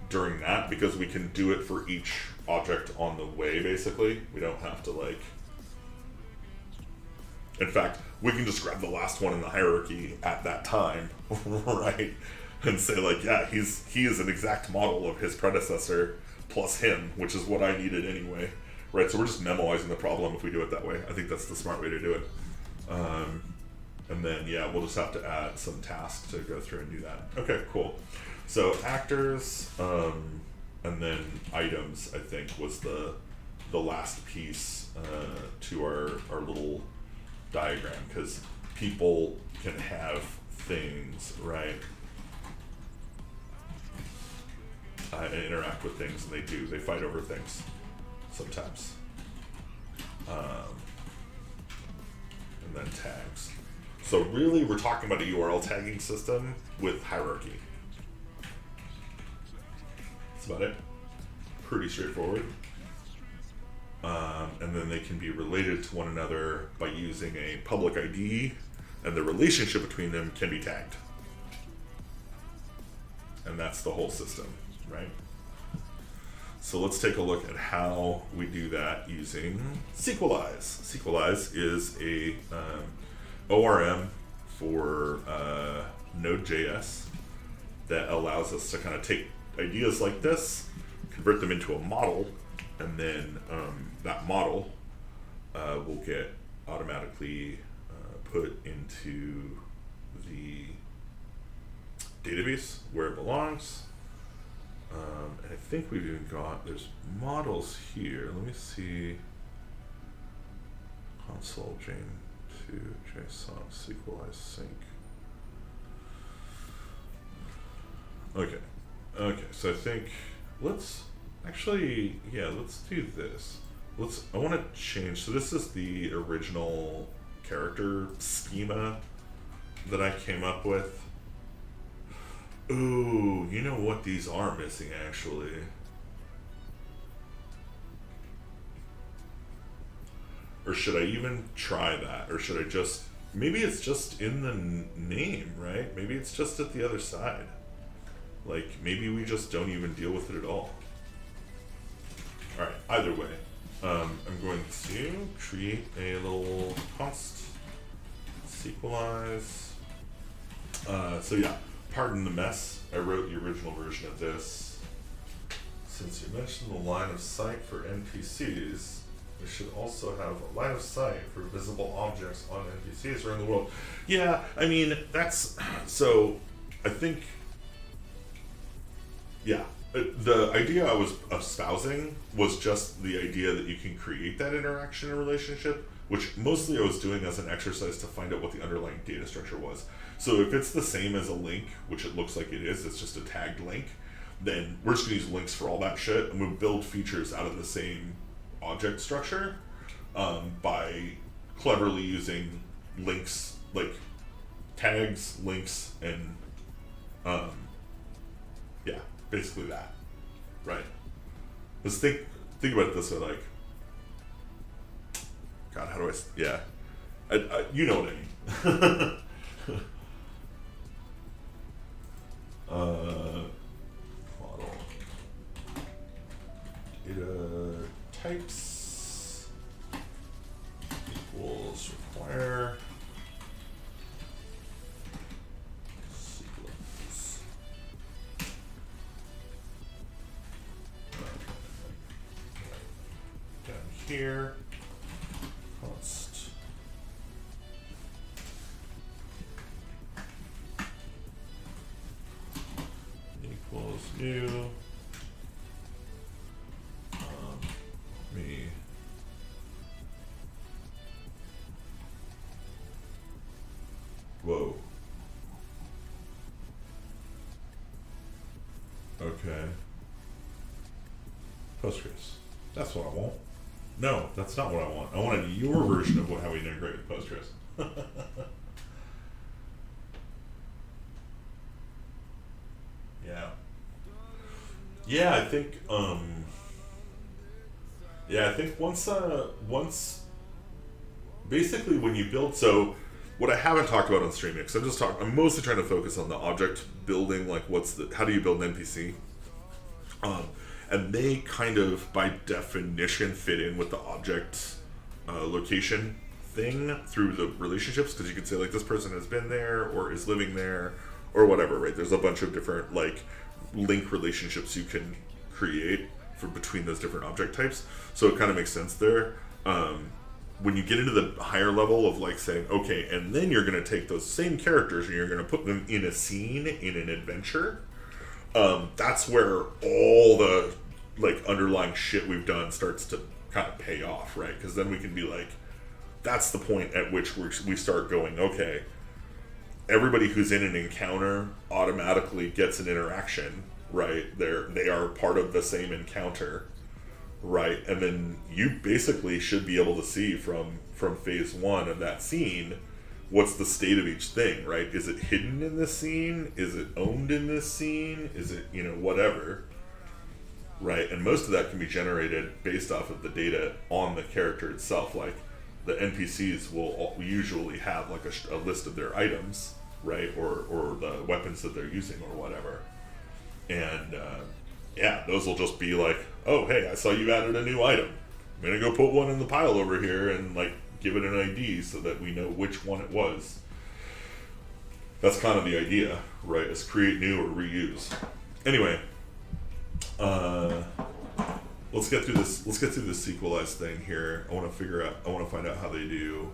during that, because we can do it for each object on the way, basically. We don't have to, like, in fact, we can just grab the last one in the hierarchy at that time, right? And say, like, yeah, he is an exact model of his predecessor plus him, which is what I needed anyway, right? So we're just memoizing the problem if we do it that way. I think that's the smart way to do it. And then, yeah, we'll just have to add some tasks to go through and do that. Okay, cool. So actors, and then items, I think, was the last piece to our little diagram, because people can have things, right? And interact with things, and they fight over things sometimes. And then tags. So really, we're talking about a URL tagging system with hierarchy. That's about it. Pretty straightforward. And then they can be related to one another by using a public ID, and the relationship between them can be tagged. And that's the whole system, right? So let's take a look at how we do that using Sequelize. Sequelize is a ORM for Node.js that allows us to kind of take ideas like this, convert them into a model, and then that model will get automatically put into the database where it belongs. And I think we've even got, there's models here. Let me see. Console chain to JSON Sequelize sync. Okay, so I think let's actually, yeah, let's do this. I want to change, so this is the original character schema that I came up with. Ooh, you know what these are missing, actually? Or should I even try that? Or should I just, maybe it's just in the name, right? Maybe it's just at the other side. Like, maybe we just don't even deal with it at all. Alright, either way, I'm going to create a little const, sequelize. So yeah, pardon the mess. I wrote the original version of this. Since you mentioned the line of sight for NPCs, we should also have a line of sight for visible objects on NPCs around the world. Yeah, I mean, that's, so I think, yeah, the idea I was espousing was just the idea that you can create that interaction and relationship, which mostly I was doing as an exercise to find out what the underlying data structure was. So if it's the same as a link, which it looks like it is, it's just a tagged link, then we're just gonna use links for all that shit, and we'll build features out of the same object structure by cleverly using links, like tags, links, and yeah, basically that, right? Let's think about it this way, like, God, how do I, yeah, I you know what I mean. Model data types equals require sequence. Down here, const equals new me whoa okay Postgres. That's what I want. No, that's not what I want. I wanted your version of how we integrate with Postgres. Yeah, I think once basically when you build, so what I haven't talked about on streaming, because I'm mostly trying to focus on the object building, like how do you build an NPC? And they kind of by definition fit in with the object location thing through the relationships, because you can say like this person has been there or is living there or whatever, right? There's a bunch of different like link relationships you can create for between those different object types, so it kind of makes sense there. When you get into the higher level of like saying, okay, and then you're going to take those same characters and you're going to put them in a scene, in an adventure, that's where all the like underlying shit we've done starts to kind of pay off, right? Because then we can be like, that's the point at which we start going, okay, everybody who's in an encounter automatically gets an interaction, right? They are part of the same encounter, right? And then you basically should be able to see from phase one of that scene, what's the state of each thing, right? Is it hidden in this scene? Is it owned in this scene? Is it, whatever, right? And most of that can be generated based off of the data on the character itself. Like the NPCs will usually have like a list of their items, right? Or the weapons that they're using or whatever. And yeah, those will just be like, oh, hey, I saw you added a new item. I'm gonna go put one in the pile over here and like give it an ID so that we know which one it was. That's kind of the idea, right? Is create new or reuse. Anyway, let's get through this. Let's get through this sequelize thing here. I want to find out how they do.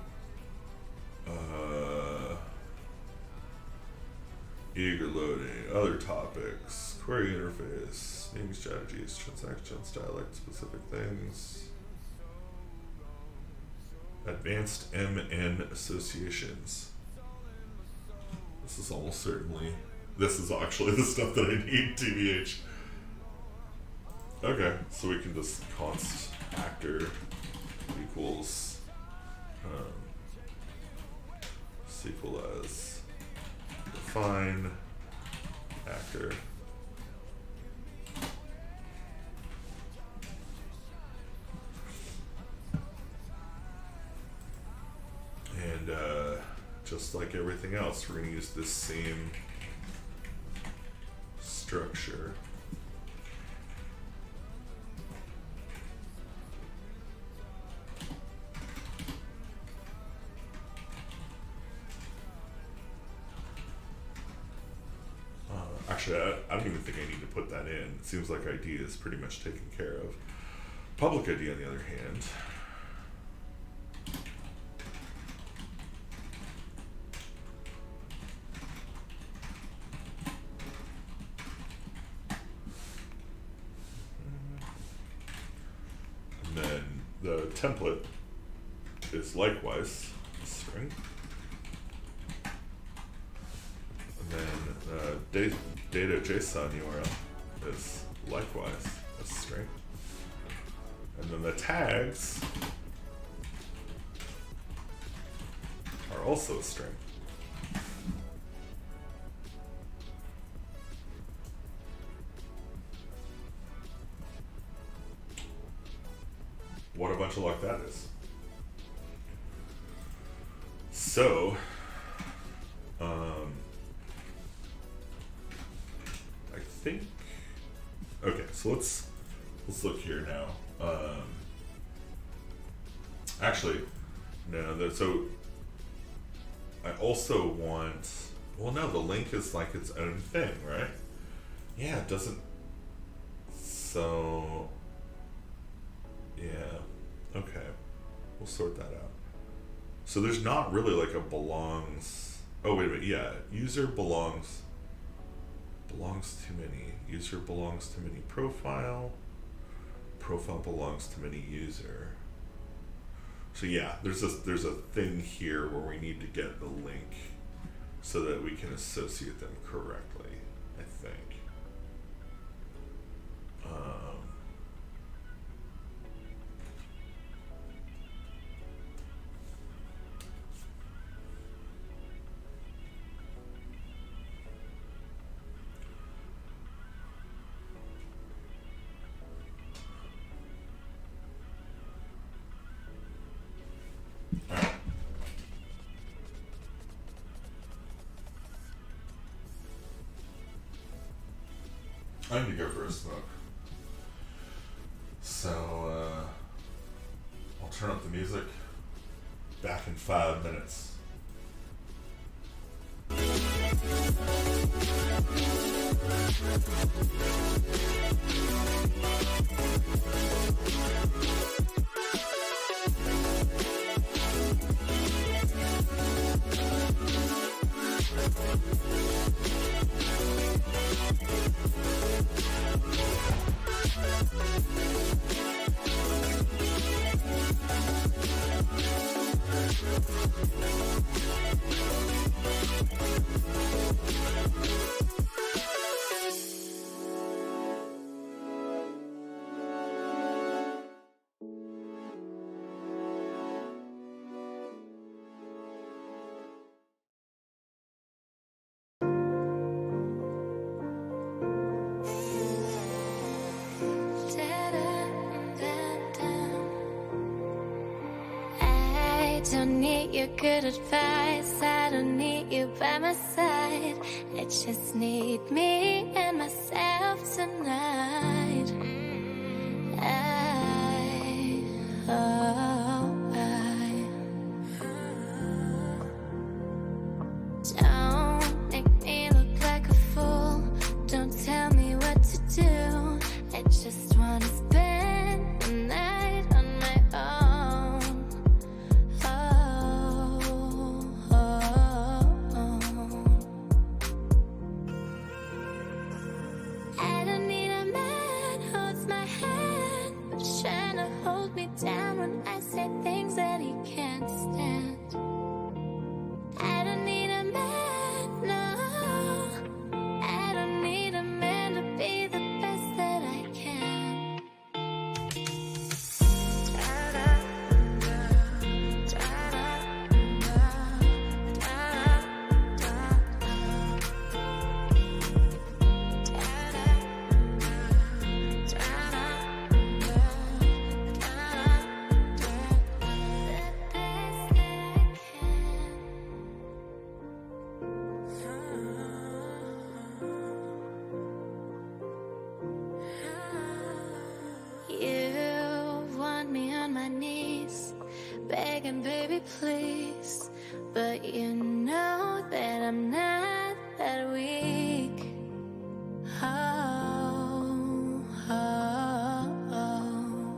Eager loading, other topics, query interface, naming strategies, transactions, dialect specific things, advanced MN associations. This is actually the stuff that I need, TBH. Okay, so we can just const actor equals sequelize define actor. just like everything else, we're going to use this same structure. Actually, I don't even think I need to put that in. It seems like ID is pretty much taken care of. Public ID, on the other hand, and then the template is likewise a string. And then data JSON URL is likewise a string. And then the tags are also a string. What a bunch of luck that is. So, I think, okay, so let's look here now. Actually, no, so I also want, well, no, the link is like its own thing, right? Yeah, it doesn't, so, yeah, okay, we'll sort that out. So there's not really like a belongs, oh, wait a minute, yeah, user belongs to many, user belongs to many profile belongs to many user. So yeah, there's a thing here where we need to get the link so that we can associate them correctly, I think. I need to go for a smoke. So, I'll turn up the music. Back in 5 minutes. Don't need your good advice, I don't need you by my side. I just need me and myself tonight. Don't make me look like a fool, don't tell me what to do. I just wanna spend the night on my own. I don't need a man who holds my hand, but trying to hold me down when begging, baby, please. But you know that I'm not that weak. Oh, oh, oh.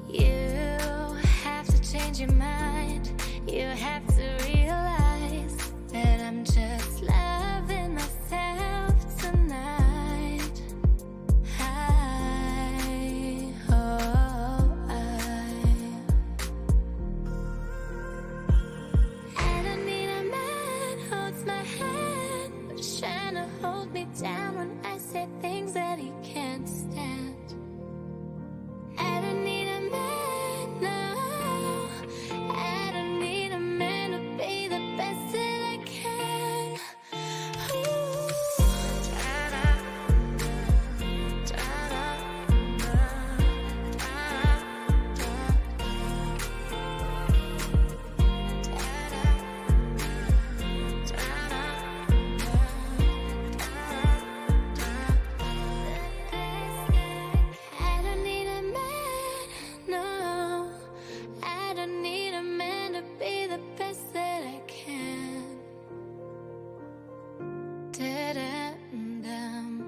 You have to change your mind. You have to realize that I'm just loving myself tonight. I don't need a man who holds my hand, but trying to hold me down when I say things that he can't stand. I don't need a man, no. I don't need a man to be the best that I can. Ooh. I don't need a man, no. I don't need a man to be the best that I can. Da-da-dum,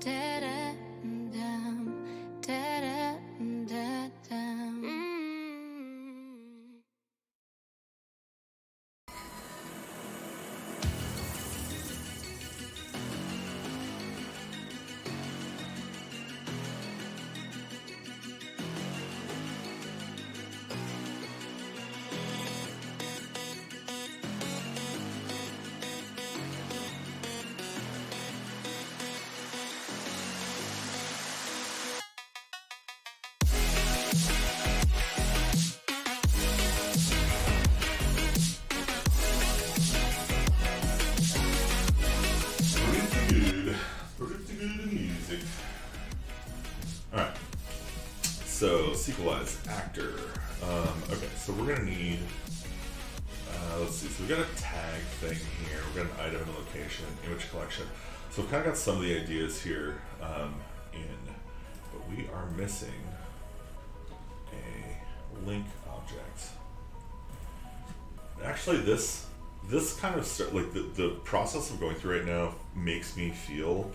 da-da-dum, da-da-da-dum. Pretty good music. Alright. So, sequelize actor. Okay, so we're gonna need, let's see, so we got a tag thing here, we got an item and a location, image collection. So we've kind of got some of the ideas here but we are missing a link object. Actually, this kind of like the process I'm going through right now makes me feel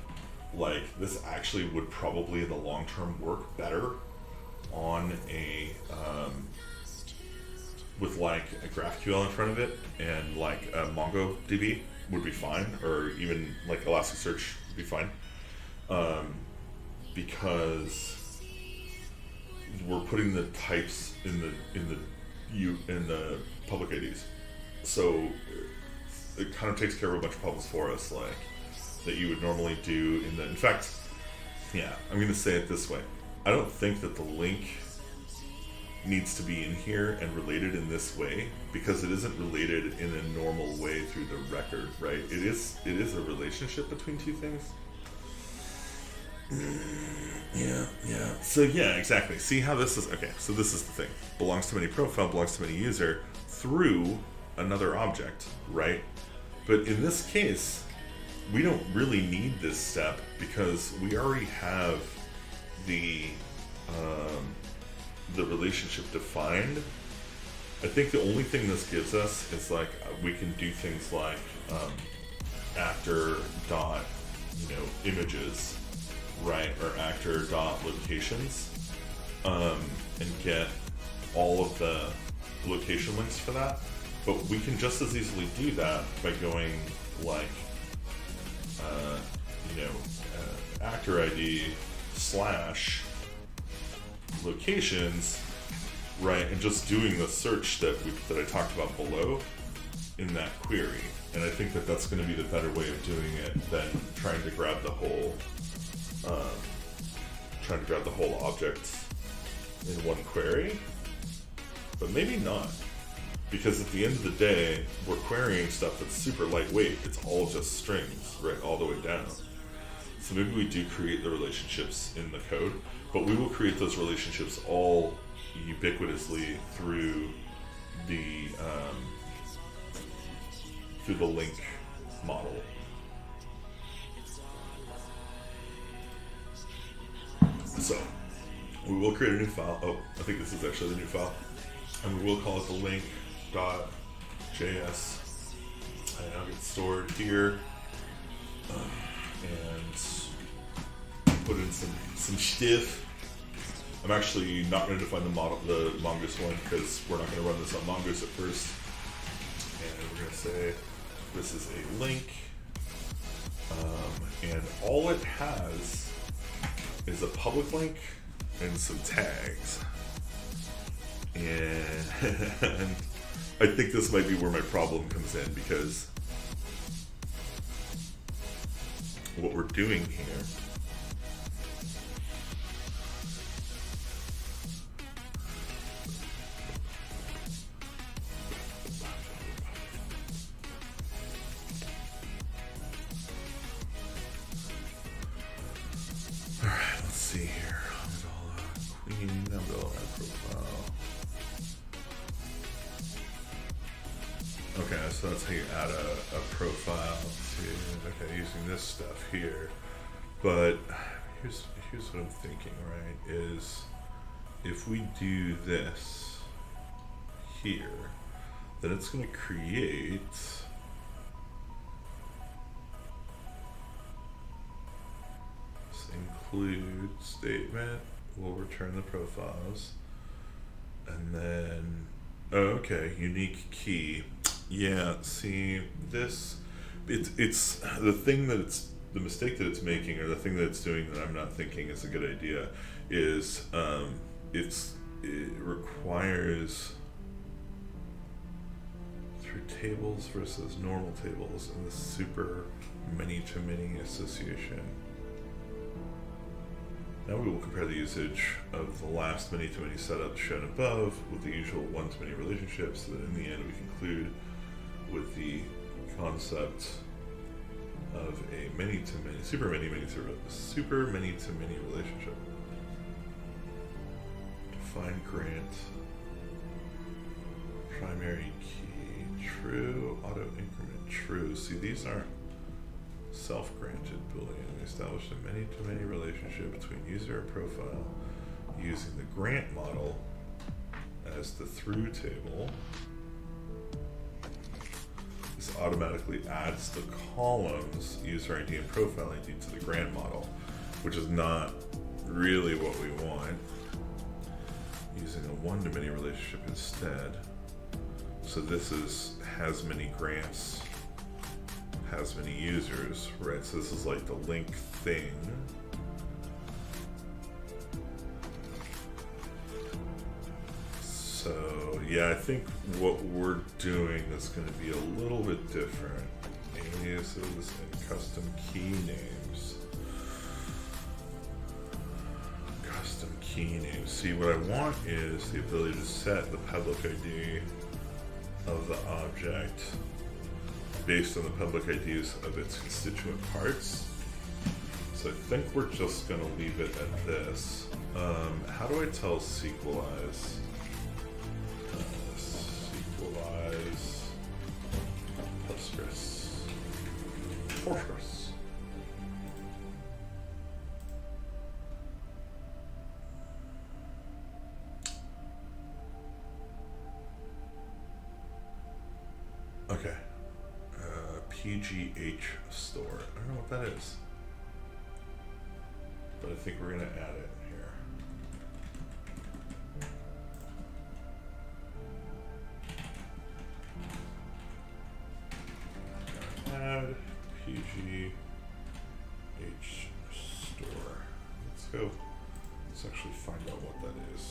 like this actually would probably in the long term work better on a with like a GraphQL in front of it, and like a MongoDB would be fine, or even like Elasticsearch would be fine, because we're putting the types in the public IDs. So it kind of takes care of a bunch of problems for us, like that you would normally do in the. In fact, yeah, I'm going to say it this way: I don't think that the link needs to be in here and related in this way, because it isn't related in a normal way through the record, right? It is a relationship between two things. Yeah. So yeah, exactly. See how this is? Okay, so this is the thing. Belongs to any profile, belongs to any user through another object, right? But in this case, we don't really need this step because we already have the relationship defined. I think the only thing this gives us is like we can do things like actor dot images, right, or actor dot locations, and get all of the location links for that. But we can just as easily do that by going like actor ID / locations, right, and just doing the search that I talked about below in that query. And I think that that's going to be the better way of doing it than trying to grab the whole object in one query. But maybe not, because at the end of the day, we're querying stuff that's super lightweight. It's all just strings, right, all the way down. So maybe we do create the relationships in the code, but we will create those relationships all ubiquitously through the link model. So We will create a new file. Oh, I think this is actually the new file. And we will call it the link.js. And it'll get stored here. And put in some stuff. I'm actually not going to define the Mongoose one because we're not going to run this on Mongoose at first. And we're going to say this is a link. And all it has is a public link and some tags. And I think this might be where my problem comes in, because what we're doing here so that's how you add a profile to, okay, using this stuff here. But here's what I'm thinking, right, is if we do this here, then it's going to create this include statement, will return the profiles, and then, oh, okay, unique key. Yeah, see, this, it's the thing that the mistake that it's making, or the thing that it's doing that I'm not thinking is a good idea, is it requires through tables versus normal tables and the super many-to-many association. Now we will compare the usage of the last many-to-many setup shown above with the usual one-to-many relationship, so that in the end we conclude with the concept of a many-to-many, super many-to-many relationship. Define grant, primary key, true, auto increment, true. See, these aren't self-granted Boolean. We established a many-to-many relationship between user and profile using the grant model as the through table. This automatically adds the columns user ID and profile ID to the grant model, which is not really what we want. Using a one-to-many relationship instead. So this has many grants, has many users, right? So this is like the link thing. So yeah, I think what we're doing is going to be a little bit different. Aliases and custom key names. Custom key names. See, what I want is the ability to set the public ID of the object based on the public IDs of its constituent parts. So I think we're just going to leave it at this. How do I tell sequelize? Sequelize Postgres. Okay. PGH store. I don't know what that is, but I think we're going to add it here. Add PGH store. Let's go. Let's actually find out what that is.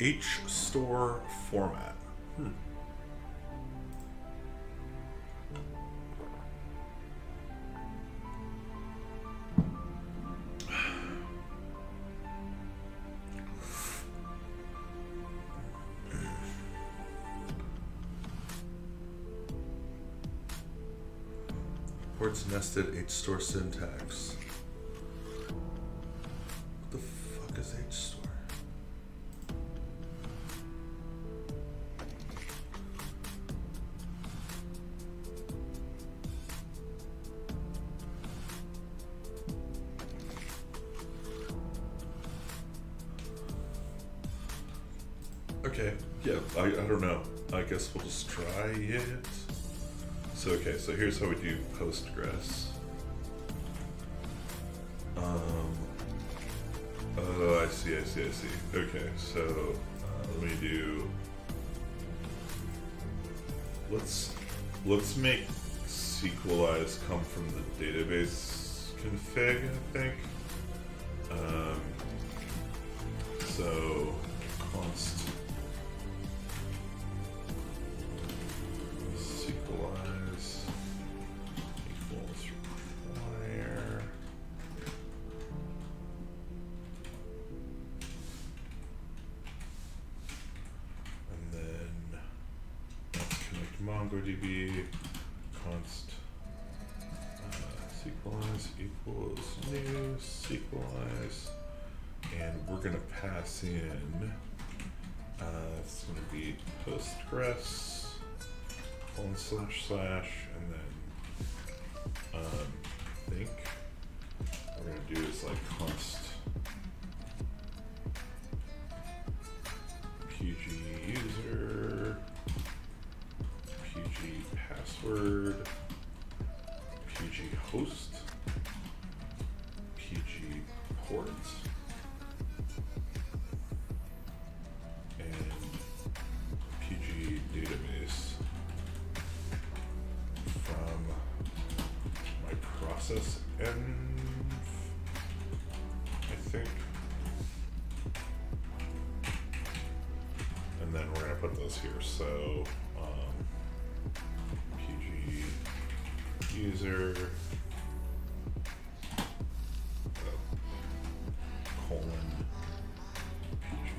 H-store format. Ports nested H-store syntax. What the fuck is H-store? Okay, yeah, I don't know. I guess we'll just try it. So, okay, so here's how we do Postgres. Oh, I see. Okay, so let me do. Let's make SQLize come from the database config, I think. So const SQLize equals require. And then let's connect MongoDB. Const SQLize equals new SQLize, and we're gonna pass in. It's gonna be Postgres / and then I think what we're gonna do is like const PG user, PG password, PG host, PG port, and PG database from my process env, I think. And then we're gonna put those here. So PG user colon PG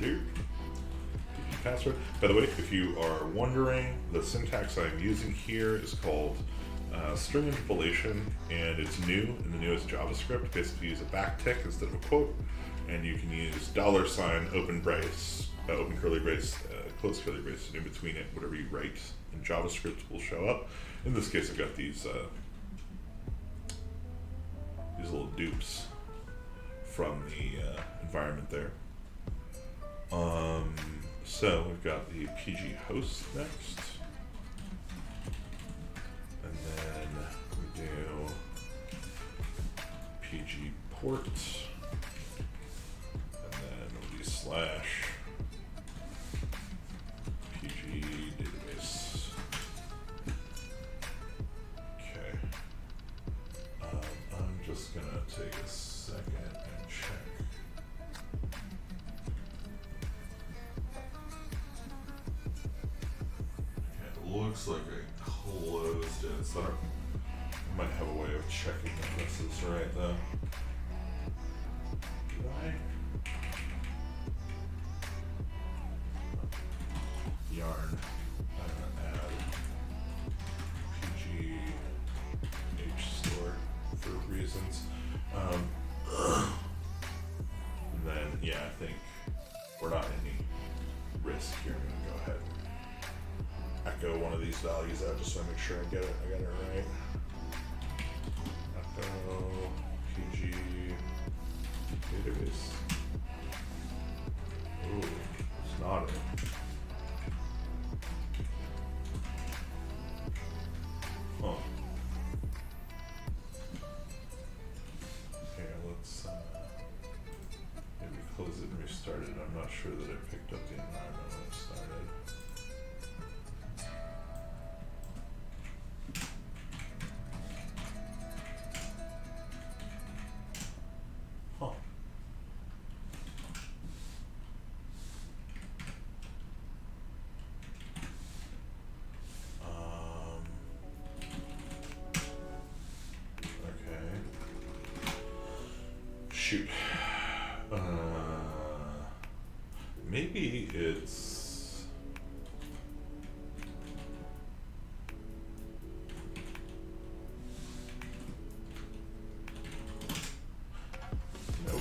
do PG password. By the way, if you are wondering, the syntax I'm using here is called string interpolation, and it's new in the newest JavaScript. Basically, use a backtick instead of a quote, and you can use $ open brace, open curly brace, close curly brace, and in between it, whatever you write in JavaScript will show up. In this case, I've got these little dupes from the environment there. So we've got the PG host next, and then we do PG port, and then we'll do slash PG database. Okay. I'm just gonna take a second and check. Okay, it looks like I closed it, so I might have a way of checking that this is right though. Did I? Yarn. Add PG HStore for reasons. And then, yeah, I think we're not any risk here. I'm gonna go ahead and echo one of these values out just so I make sure I got it right. Echo PG database. Ooh, it's not it. Huh. Here, let's maybe close it and restart it. I'm not sure that it picked up the environment when it started. Huh. Shoot. Maybe it's... Nope.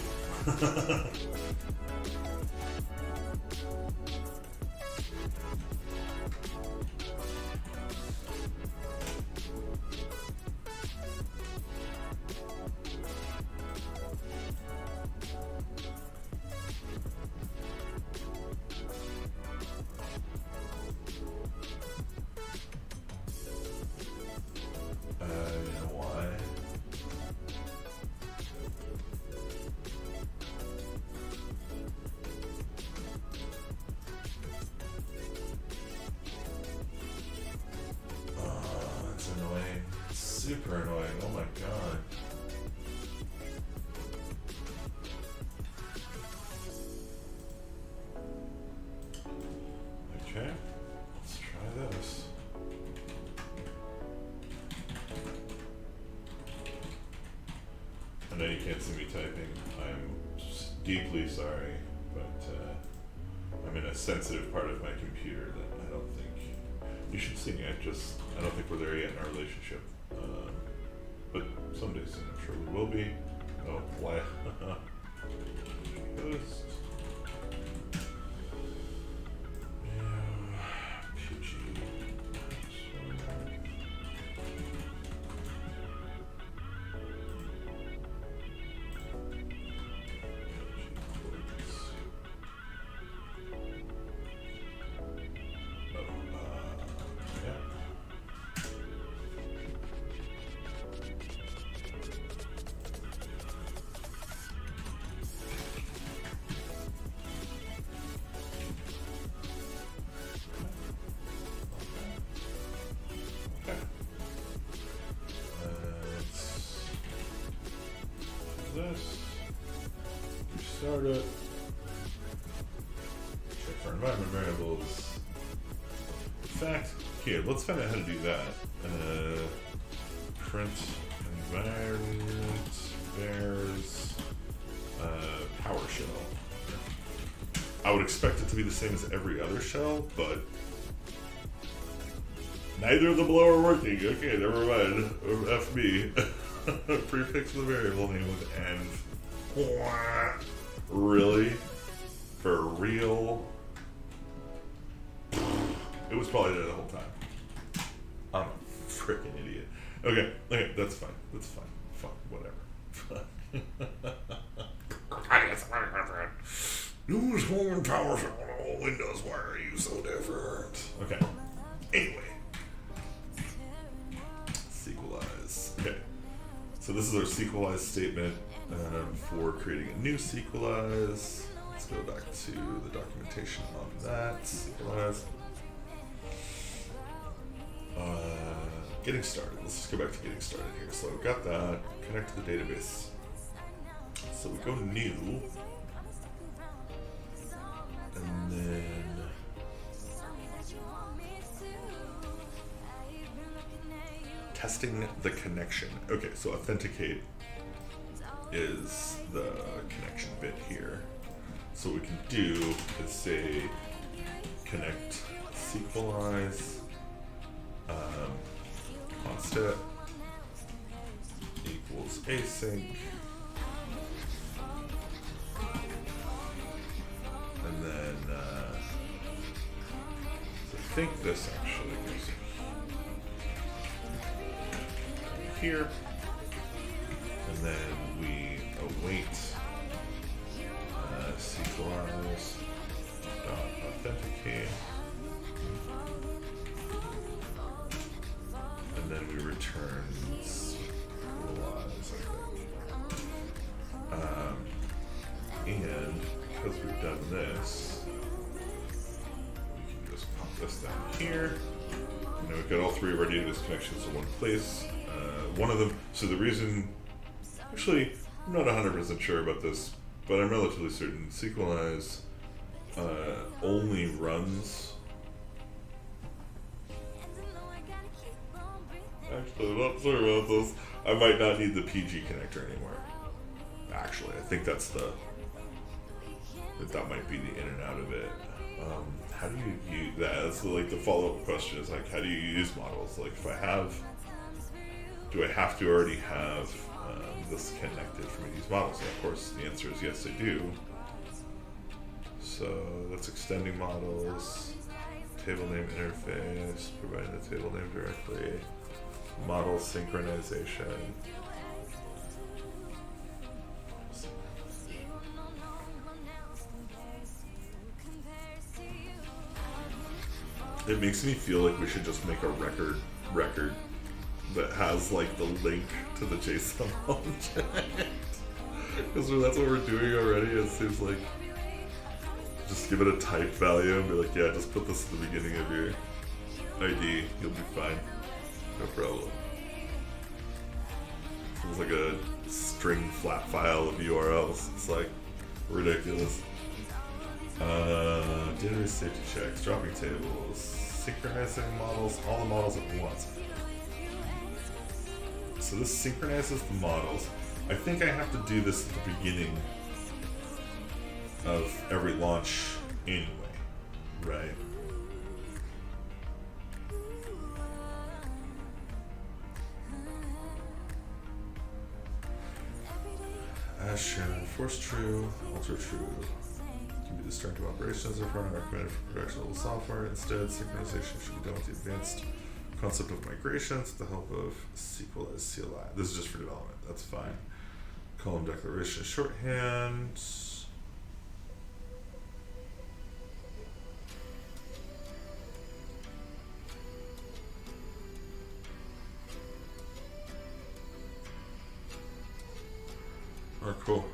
super annoying. Oh my god. Okay, let's try this. I know you can't see me typing. I'm deeply sorry, but I'm in a sensitive part of my computer that I don't think you should see me. I don't think we're there yet in our relationship. But someday soon, I'm sure we will be. Oh, why? Post. This. Restart it. Check for environment variables. In fact, here, let's find out how to do that. Print environment bears PowerShell. I would expect it to be the same as every other shell, but neither of the below are working. Okay, never mind. FB. Prefix the variable name with and. Really? For real? It was probably there the whole time. I'm a freaking idiot. Okay, that's fine. That's fine. Fuck, whatever. News home and PowerShell on all Windows. Why are you so different? Okay. Anyway. Sequelize. Okay. So this is our sequelize statement for creating a new sequelize. Let's go back to the documentation on that. Sequelize. Getting started. Let's just go back to getting started here. So I've got that. Connect to the database. So we go new. And then testing the connection. Okay, so authenticate is the connection bit here. So what we can do is say connect sequelize constant equals async, and then so I think this actually goes here, and then we await sequelize dot authenticate, and then we return sequelize, I think. And because we've done this, we can just pop this down here. You know, we've got all three of our database connections in one place. One of them, so the reason, actually, I'm not 100% sure about this, but I'm relatively certain sequelize only runs. Actually, I'm not sure about this. I might not need the PG connector anymore. Actually, I think that might be the in and out of it. How do you use that? That's like the follow-up question is like, how do you use models? Like, if I have, do I have to already have this connected for me to use models? And of course, the answer is yes, I do. So that's extending models, table name interface, providing the table name directly, model synchronization. It makes me feel like we should just make a record that has like the link to the JSON object. Because that's what we're doing already. It seems like just give it a type value and be like, yeah, just put this at the beginning of your ID. You'll be fine. No problem. It's like a string flat file of URLs. It's like ridiculous. Database safety checks, dropping tables, synchronizing models, all the models at once. So this synchronizes the models. I think I have to do this at the beginning of every launch anyway, right? As shown, force true, alter true. Can be destructive operations if run recommended for production level software. Instead, synchronization should be done with the advanced concept of migrations with the help of SQL as CLI. This is just for development. That's fine. Column declaration shorthand. Oh, cool.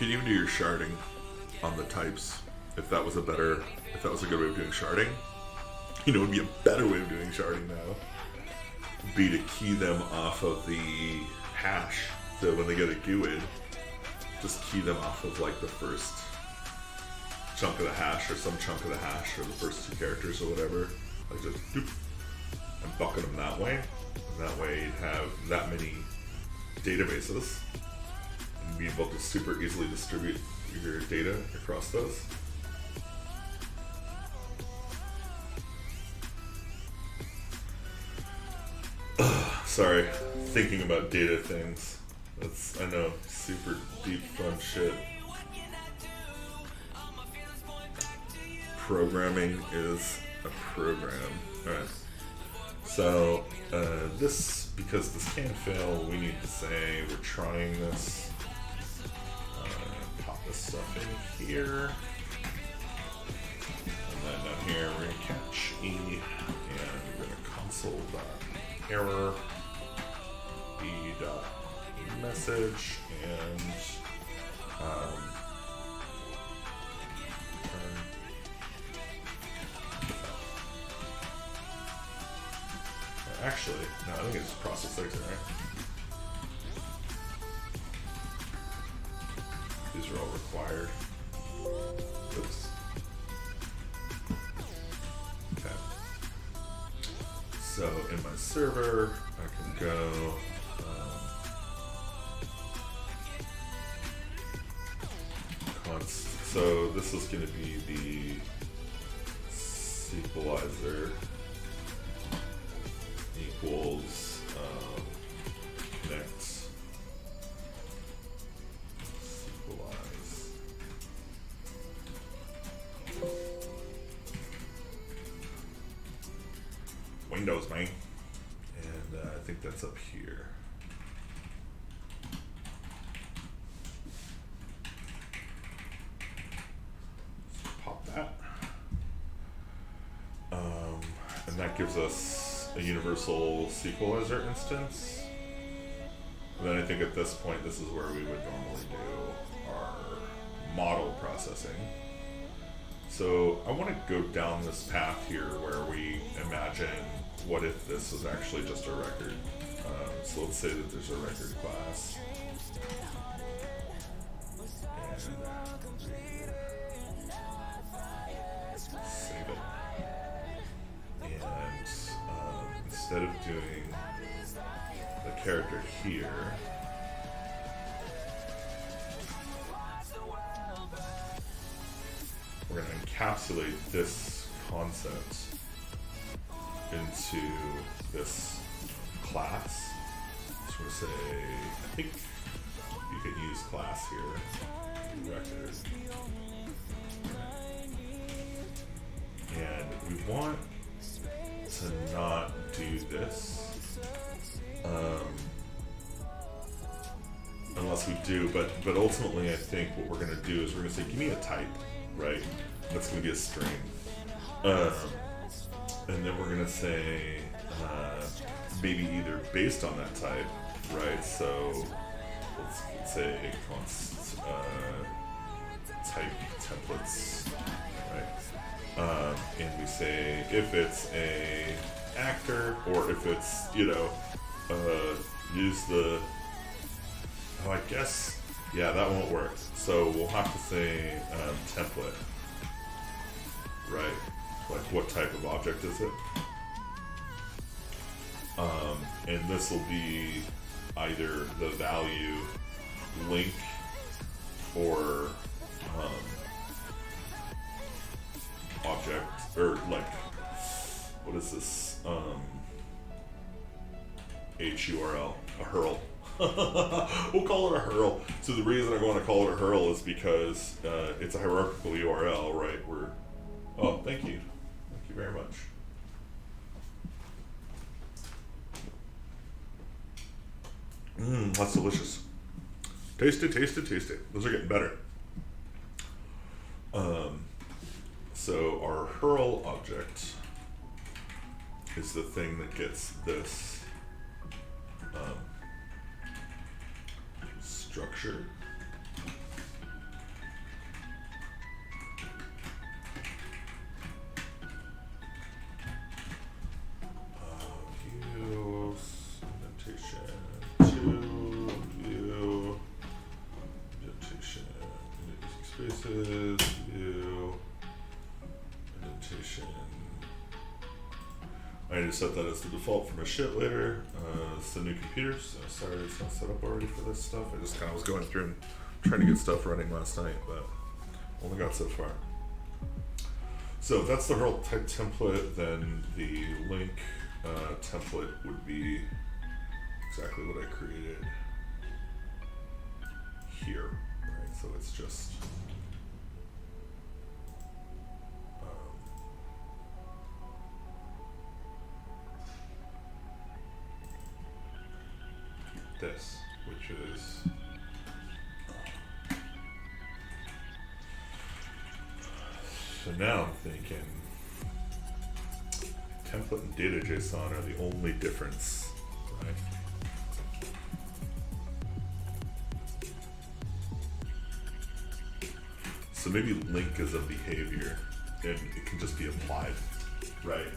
You could even do your sharding on the types if that was a good way of doing sharding. You know, it would be a better way of doing sharding now. Be to key them off of the hash. So when they get a GUID, just key them off of like the first chunk of the hash or some chunk of the hash or the first two characters or whatever. Like just doop, and bucket them that way. And that way you'd have that many databases. Be able to super easily distribute your data across those. Sorry, thinking about data things. That's, I know, super deep fun shit. Programming is a program. Alright. So, because this can fail, we need to say we're trying this. Pop this stuff in here. And then down here we're going to catch E, and we're going to console.error, E.message, and actually, no, I think it's process exit, right? These are all required. Oops. Okay. So in my server, I can go so this is going to be the sequelizer equals connect sequelize. Windows, man. And I think that's up here. So pop that. And that gives us a universal sequelizer instance. And then I think at this point, this is where we would normally do our model processing. So I want to go down this path here where we imagine what if this was actually just a record. So let's say that there's a record class. And save it. And instead of doing the character here, we're going to encapsulate this concept into this class. So we're going to say, I think you could use class here, record. And we want to not do this Unless we do, but ultimately I think what we're gonna do is we're gonna say, give me a type, right? That's gonna be a string. And then we're gonna say, maybe either based on that type, right? So let's say type templates, right? And we say if it's a actor or if it's, use the, oh, I guess, yeah, that won't work. So we'll have to say template, right? Like what type of object is it? And this will be either the value link or object, or like, what is this? HURL, a hurl. We'll call it a hurl. So the reason I want to call it a hurl is because it's a hierarchical URL, right? Oh, thank you. Thank you very much. That's delicious. Taste it, taste it, taste it. Those are getting better. So our hurl object is the thing that gets this structure. Views, indentation, view, indentation, spaces, view, indentation. I need to set that as the default for my shit later. It's the new computer, so sorry it's not set up already for this stuff. I just kind of was going through and trying to get stuff running last night, but only got so far. So if that's the hurl type template, then the link template would be exactly what I created here, right? So it's just this, which is so now I'm thinking template and data JSON are the only difference, right? So maybe link is a behavior and it can just be applied, right?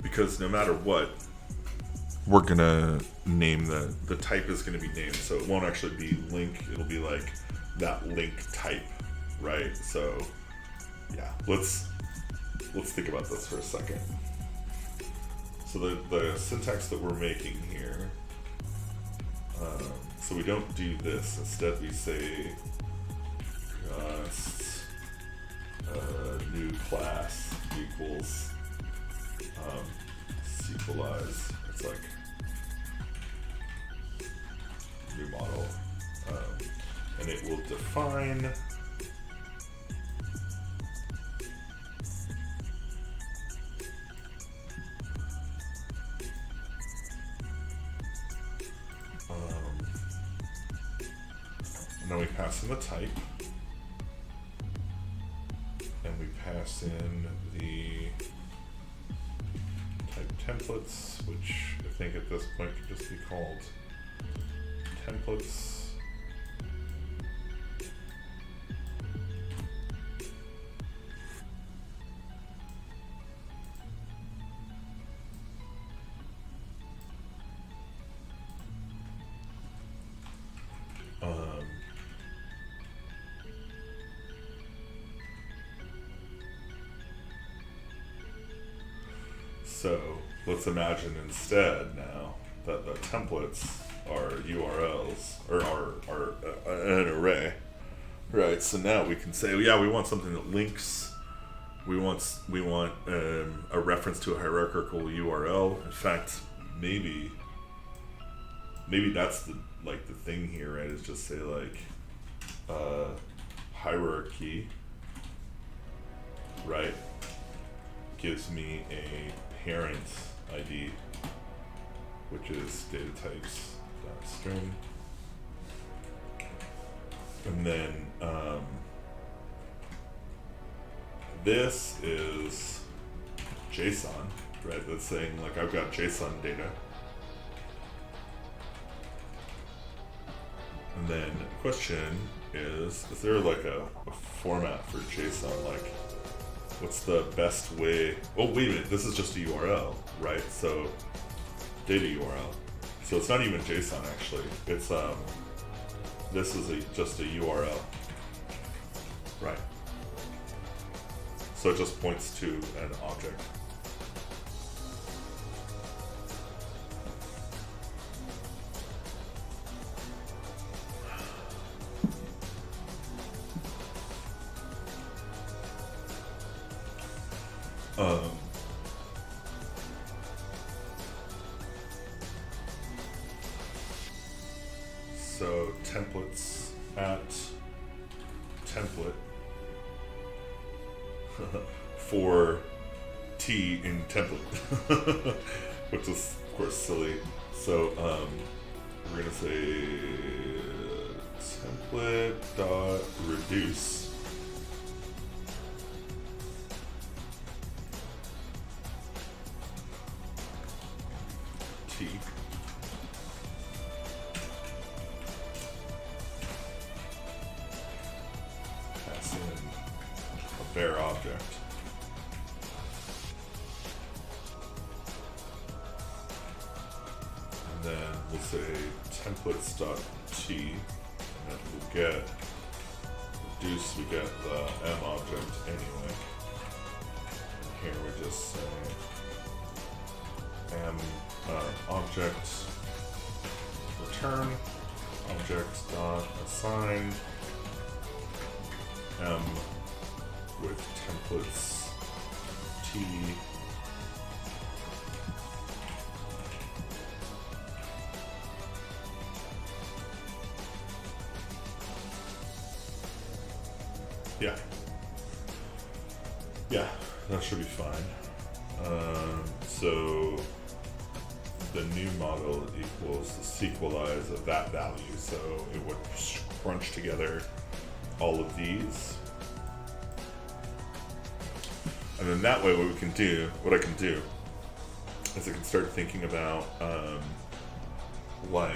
Because no matter what, we're gonna name the type is gonna be named, so it won't actually be link, it'll be like that link type, right? So yeah, let's think about this for a second. So the syntax that we're making here, so we don't do this, instead we say just new class equals sequelize. It's like new model, and it will define and then we pass in the type, and we pass in the type templates, which I think at this point could just be called templates. So let's imagine instead now that the templates are URLs or are an array, right? So now we can say, yeah, we want something that links. We want a reference to a hierarchical URL. In fact, maybe that's the thing here, right? Is just say like hierarchy right, gives me a parent ID, which is data types dot string, and then this is JSON, right? That's saying like I've got JSON data. And then the question is there like a format for JSON? Like, what's the best way? Oh, wait a minute, this is just a URL, right? So, data URL. So it's not even JSON actually. It's this is just a URL, right? So it just points to an object. So templates at template for T in template, which is of course silly. So we're gonna say template dot reduce T. Pass in a bare object. And then we'll say templates.t, and then we'll get reduce, we get the M object anyway. And here we just say M object return object dot assign M with templates T yeah, that should be fine. So the new model equals the sequelize of that value, so it would crunch together all of these, and then that way what I can do is I can start thinking about like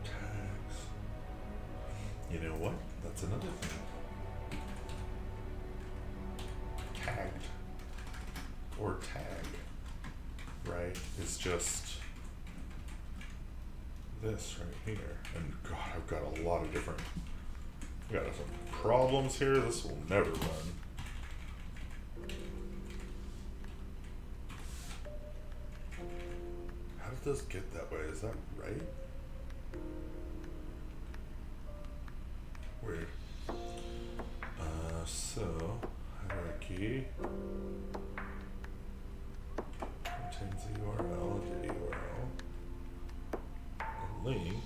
tags. You know what? That's another thing. Tagged or tag, right, is just this right here. And God, I've got a lot of different, I've got some problems here. This will never run. How did this get that way? Is that right? Weird. So hierarchy contains a URL, data URL, and link.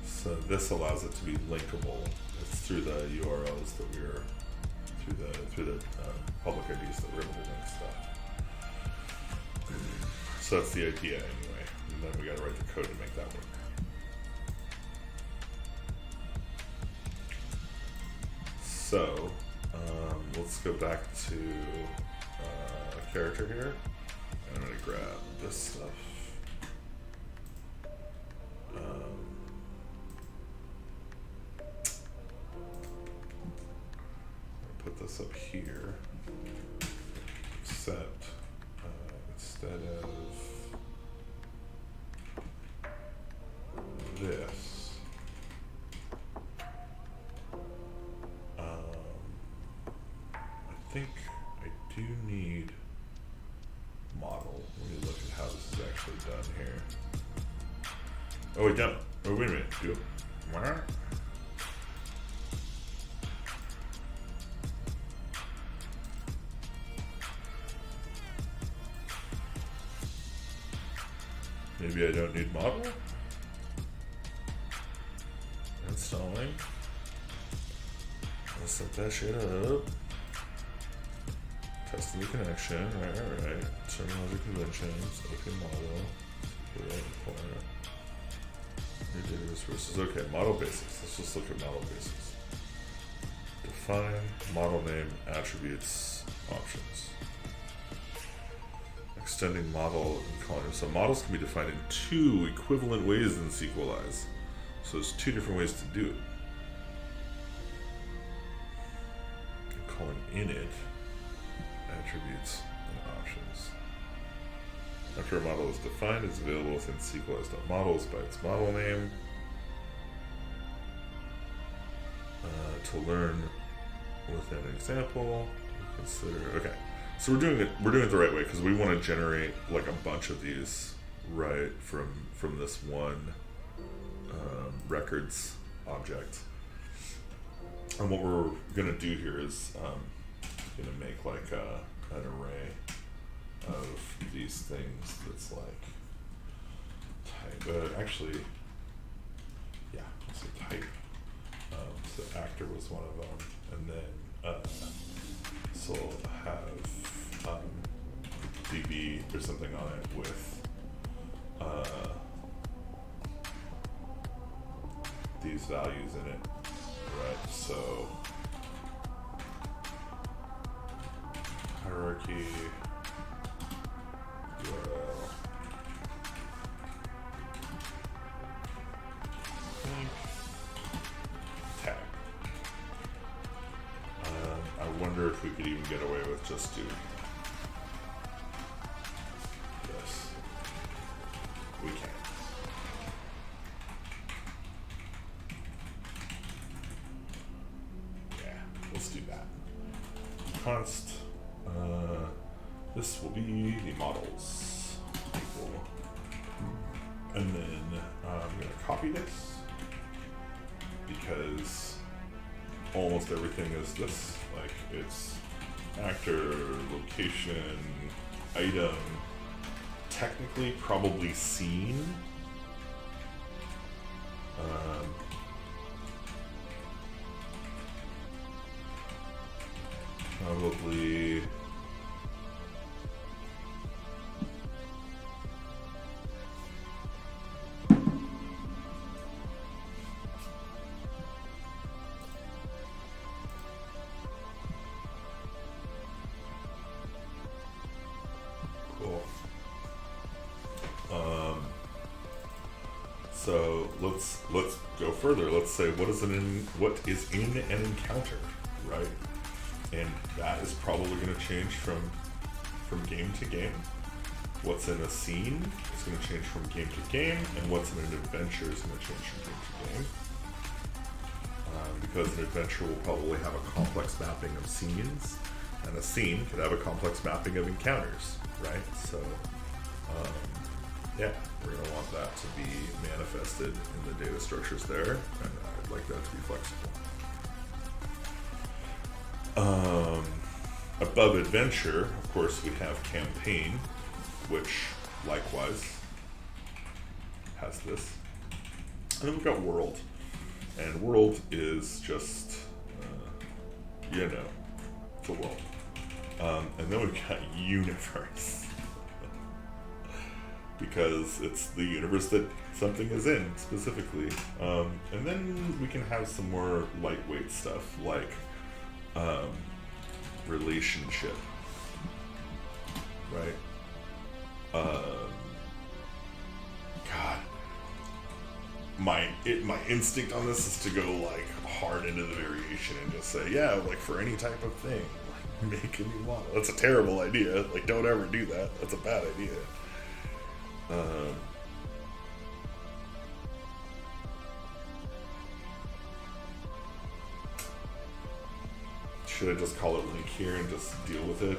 So this allows it to be linkable. It's through the URLs that we're through the public IDs that we're able to link stuff. So that's the idea anyway, and then we gotta write the code to make that work. So, let's go back to a character here, and I'm gonna grab this stuff. Put this up here, set instead of this, I think I do need model. Let me look at how this is actually done here. Oh, we don't. Oh, wait a minute. Do it. What? Maybe I don't need model? Installing. Let's set that shit up. Testing the connection. Right. Terminology conventions. Open model. New data resources. Okay, model basics. Let's just look at model basics. Define model name, attributes, options. Extending model and calling them. So models can be defined in two equivalent ways in SQLize. So there's two different ways to do it. Calling init, attributes, and options. After a model is defined, it's available within SQLize.models by its model name. To learn with an example, consider. Okay, so we're doing it the right way because we want to generate like a bunch of these right from this one records object. And what we're gonna do here is gonna make like an array of these things that's like type. Actually, yeah, let's say type. So actor was one of them, and then so we'll have DB or something on it with these values in it, right? So hierarchy, URL, tag. I wonder if we could even get away with just doing this. We can. Yeah, let's do that. Const. This will be the models equal. And then I'm going to copy this because almost everything is this. Like it's actor, location, item, technically probably scene. Probably cool. So let's go further. Let's say what is in an encounter, right? And that is probably going to change from game to game. What's in a scene is going to change from game to game, and what's in an adventure is going to change from game to game. Because an adventure will probably have a complex mapping of scenes, and a scene could have a complex mapping of encounters, right? So, yeah, we're going to want that to be manifested in the data structures there, and I'd like that to be flexible. Above adventure, of course, we have campaign, which likewise has this. And then we've got world. And world is just, it's a world. And then we've got universe. Because it's the universe that something is in, specifically. And then we can have some more lightweight stuff, like relationship, right? God, my instinct on this is to go like hard into the variation and just say, yeah, like for any type of thing, like make a new model. That's a terrible idea. Like, don't ever do that. That's a bad idea. Should I just call it link here and just deal with it?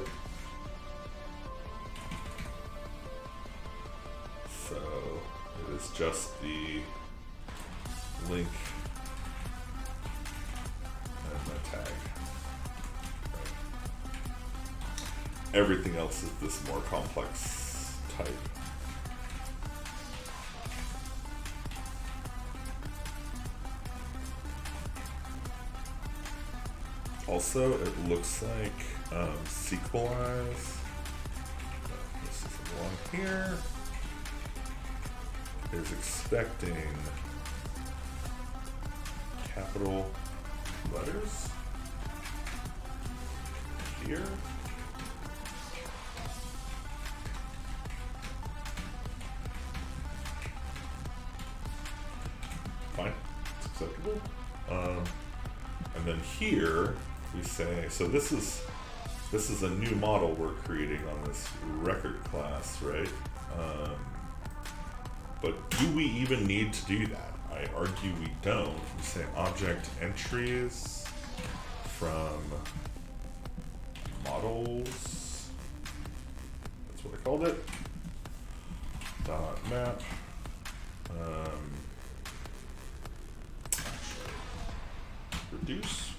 So it is just the link and the tag. Right. Everything else is this more complex type. Also, it looks like sequelize. This is the one here. Is expecting capital letters here. Fine, it's acceptable. And then here we say, so this is a new model we're creating on this record class, right? But do we even need to do that? I argue we don't. We say object entries from models. That's what I called it. Dot map. Reduce.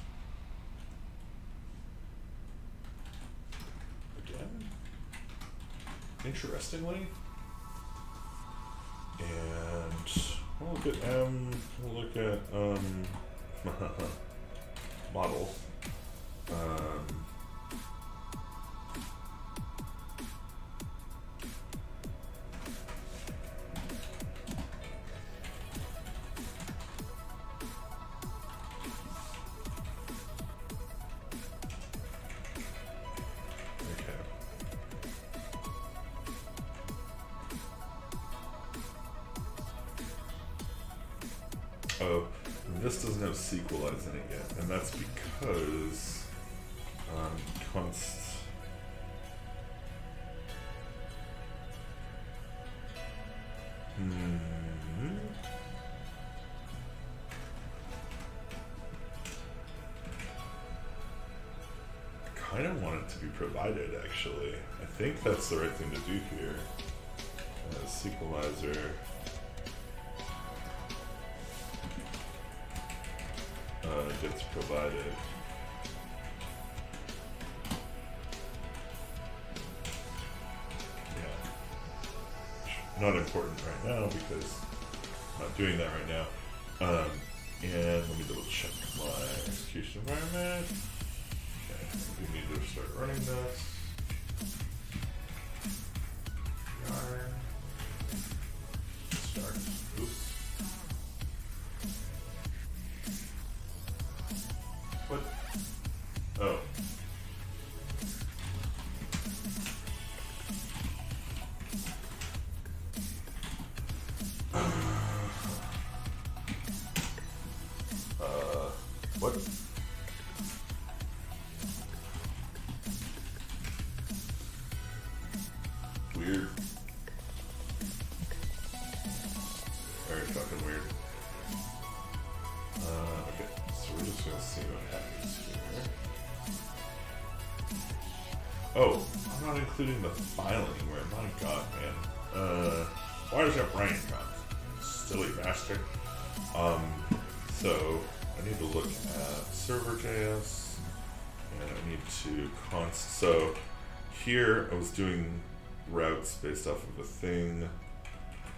Again. Interestingly. And we'll look at we'll look at model. Oh, this doesn't have sequelize in it yet, and that's because const. I kind of want it to be provided, actually. I think that's the right thing to do here. Sequelizer. Gets provided. Yeah. Not important right now because I'm not doing that right now. And let me double check my execution environment. Okay, we need to start running this. Yarn. Start. Oops. What? Oh. What? Weird. Very fucking weird. Okay, so we're just gonna see what happens here. Oh, I'm not including the file anywhere. My god, man. Why does that brain come? Silly bastard. So I need to look at server.js and I need to so here I was doing routes based off of a thing.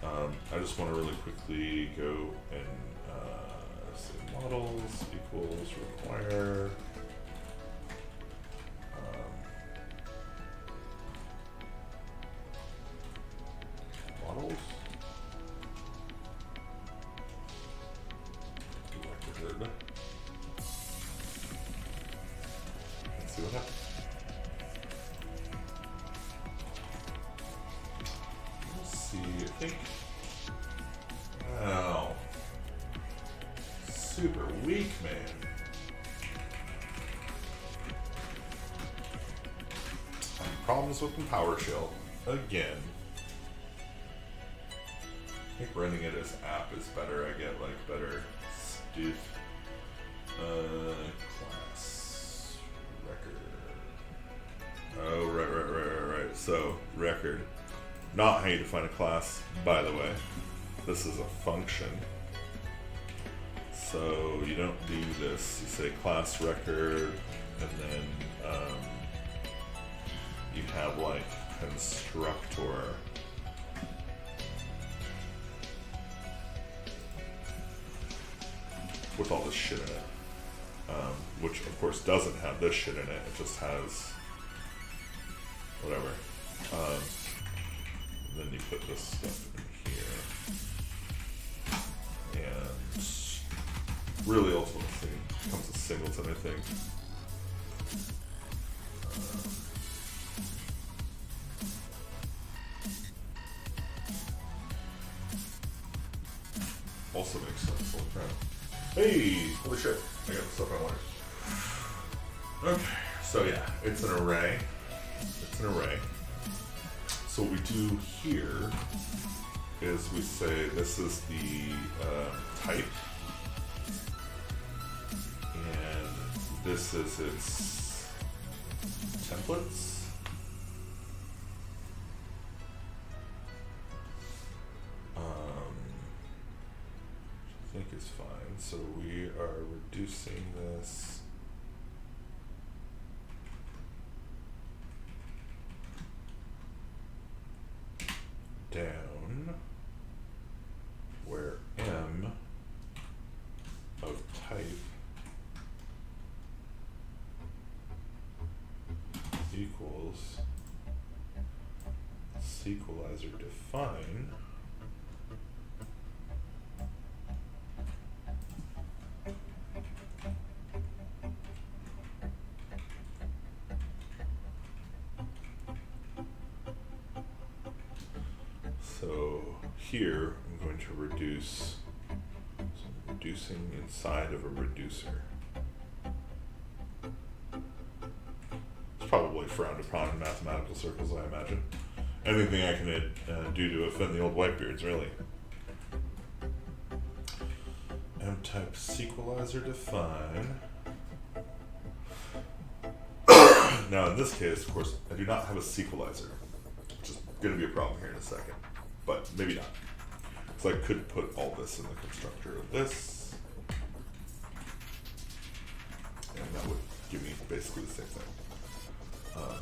I just want to really quickly go and say models equals require models. Record. Let's see what happens. Let's see, I think. Wow. Super weak, man. Problems with the PowerShell again. I think running it as app is better. I get like better stuff. Class record. Oh, right. So record. Not how you define a class, by the way. This is a function. So you don't do this. You say class record, and then you have like constructor. With all this shit in it. Which of course doesn't have this shit in it. It just has whatever. Then you put this stuff in here. And really ultimately becomes a singleton, I think. Also makes sense. Holy crap. Hey! Holy shit. I got the stuff I wanted. Okay. So yeah, it's an array. It's an array. So what we do here is we say this is the type. And this is its templates. I think is fine. So we are reducing this down where M of type equals sequelizer define So here I'm going to reduce, so I'm reducing inside of a reducer. It's probably frowned upon in mathematical circles, I imagine. Anything I can do to offend the old whitebeards, really. M-type sequelizer define. Now in this case, of course, I do not have a sequelizer, which is going to be a problem here in a second. But maybe not. So I could put all this in the constructor of this. And that would give me basically the same thing.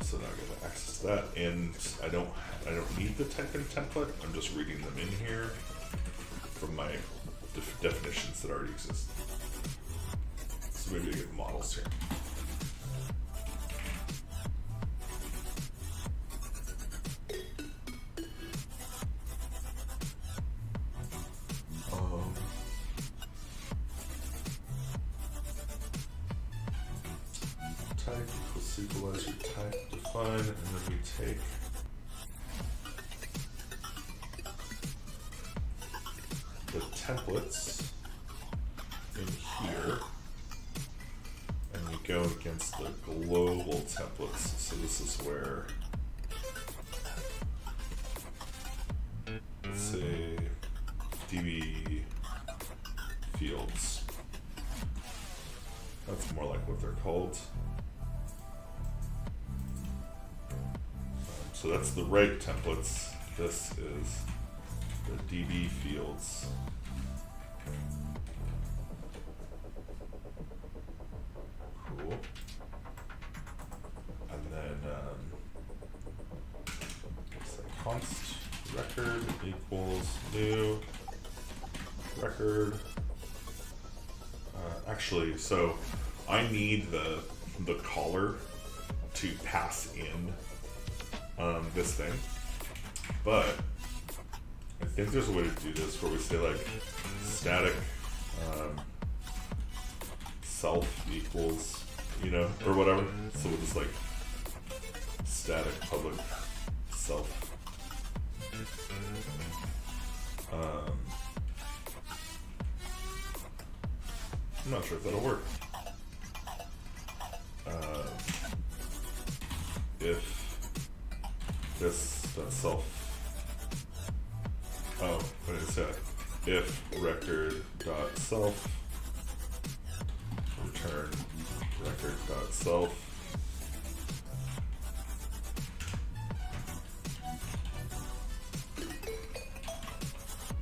So now I get access to that. And I don't need the type and template. I'm just reading them in here from my definitions that already exist. So maybe I get models here. Type equals sequelizer type define, and then we take the templates in here, and we go against the global templates. So this is where, let's say, DB fields. That's more like what they're called. So that's the right templates. This is the DB fields. Cool. And then let's say const record equals new record. Actually, so I need the caller to pass in this thing, but I think there's a way to do this where we say like static self equals, you know, or whatever. So we'll just like static public self. I'm not sure if that'll work. If this dot self, oh, what did it say? If record dot self return record dot self,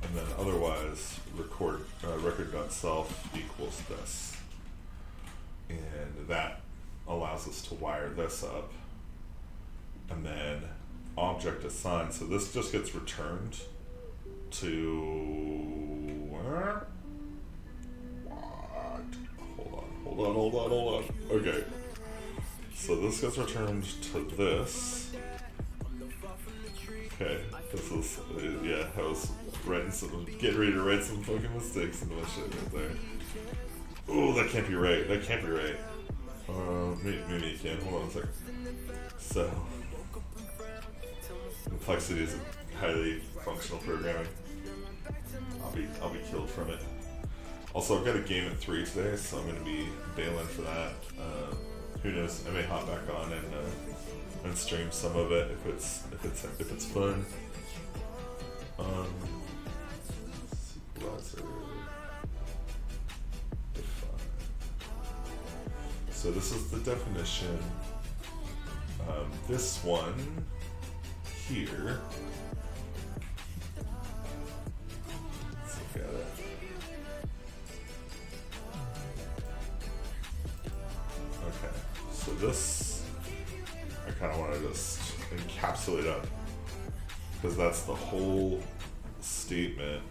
and then otherwise record.self equals this. And that allows us to wire this up. And then object assigned, so this just gets returned to where? What? Hold on. Okay. So this gets returned to this. Okay, this is, yeah, I was getting ready to write some fucking mistakes into my shit right there. Oh, that can't be right. Maybe you can. Hold on a second. So, complexity is highly functional programming. I'll be killed from it. Also, I've got a game at 3 today, so I'm gonna be bailing for that. Who knows? I may hop back on and stream some of it if it's fun. Sequelizer define. So this is the definition. This one here. Let's look at it. Okay, so this I kind of want to just encapsulate up because that's the whole statement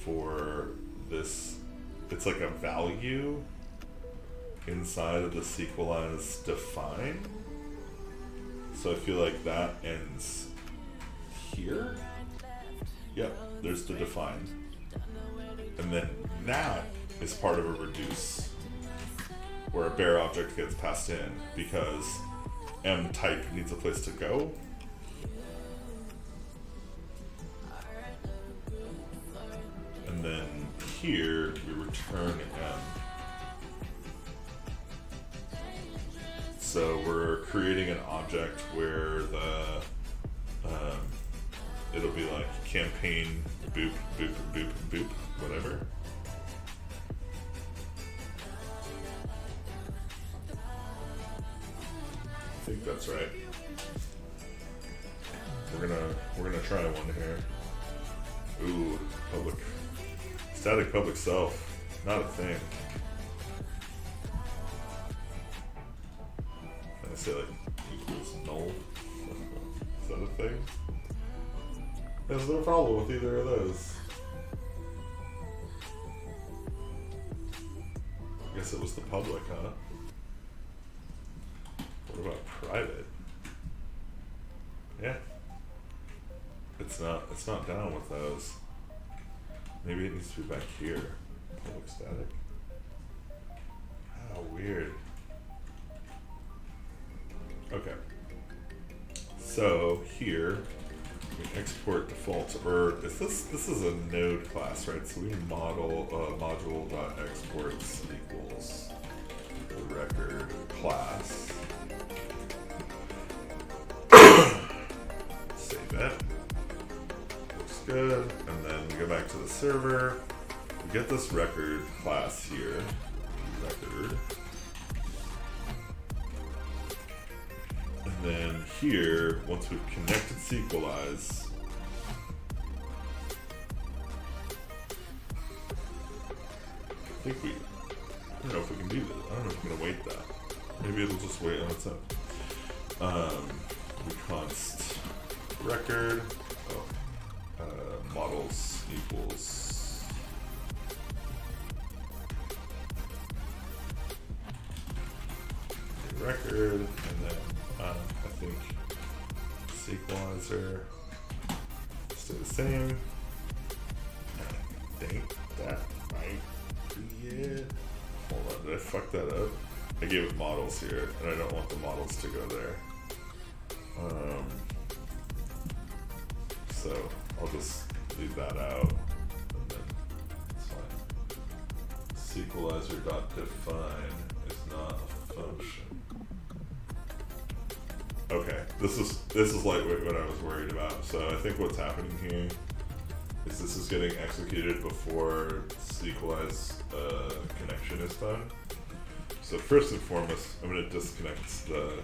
for this. It's like a value inside of the sequelize define. So I feel like that ends here. Yep, there's the define. And then that is part of a reduce, where a bare object gets passed in because M type needs a place to go. And then here we return M. So we're creating an object where the it'll be like campaign boop boop boop boop whatever. I think that's right. We're gonna try one here. Ooh, static public self, not a thing. Can I say like equals null? Is that a thing? There's no problem with either of those. I guess it was the public, huh? What about private? Yeah. It's not down with those. Maybe it needs to be back here. Public static. How weird. Okay. So here we export default, or is this is a node class, right? So we model module.exports equals the record class. Save it. Looks good. And then we go back to the server. We get this record class here. Record. And then here, once we've connected Sequelize, I don't know if we can do this. I don't know if we're gonna wait that. Maybe it'll just wait on its own. We const record models equals record, and then I think sequelizer stay the same. I think that might be it. Hold on, did I fuck that up? I gave it models here, and I don't want the models to go there. So I'll just leave that out, and then it's fine. Sequelizer.define is not a function. Okay, this is lightweight what I was worried about. So I think what's happening here is this is getting executed before Sequelize connection is done. So first and foremost, I'm going to disconnect the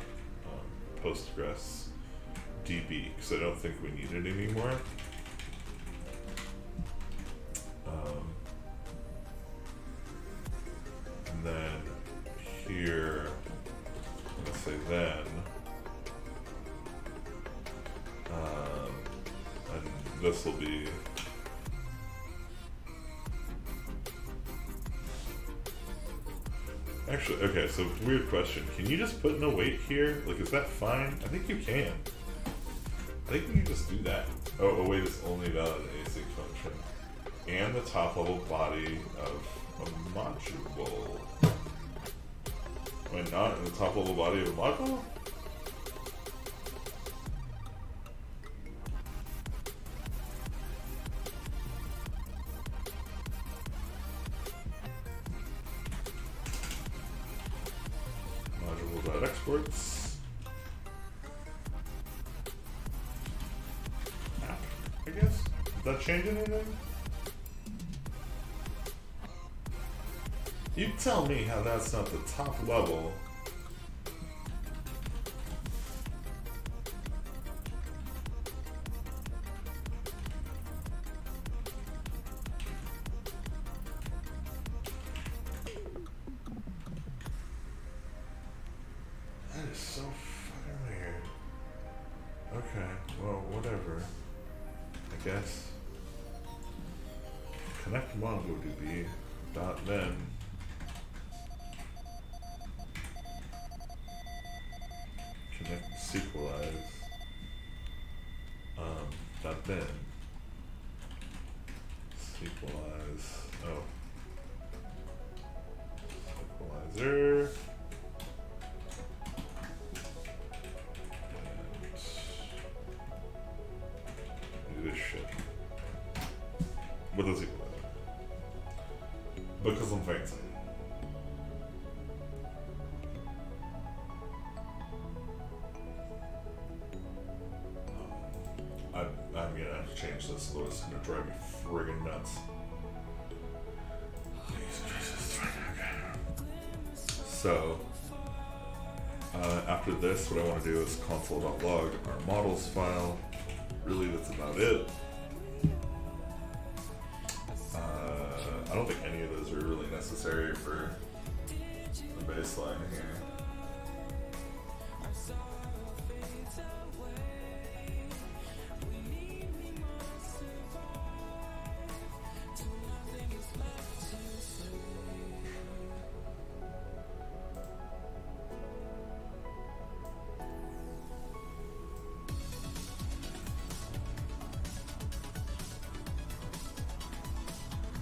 Postgres DB because I don't think we need it anymore. this will be. Actually, okay, so weird question. Can you just put in a weight here? Like, is that fine? I think you can. I think we can just do that. Oh, a weight is only valid in async function. And the top level body of a module. Wait, not in the top level body of a module? Module.exports. App, I guess? Does that change anything? You tell me how that's not the top level. That is so fucking weird. Okay, well, whatever. I guess. Connect MongoDB .then. Connect sequelize .then sequelize sequelizer and do this shit. What is equalizer? Because I'm fancy. I'm gonna have to change this, otherwise it's gonna drive me friggin' nuts. So, after this, what I want to do is console.log our models file. Really, that's about it. I don't think any of those are really necessary for the baseline here.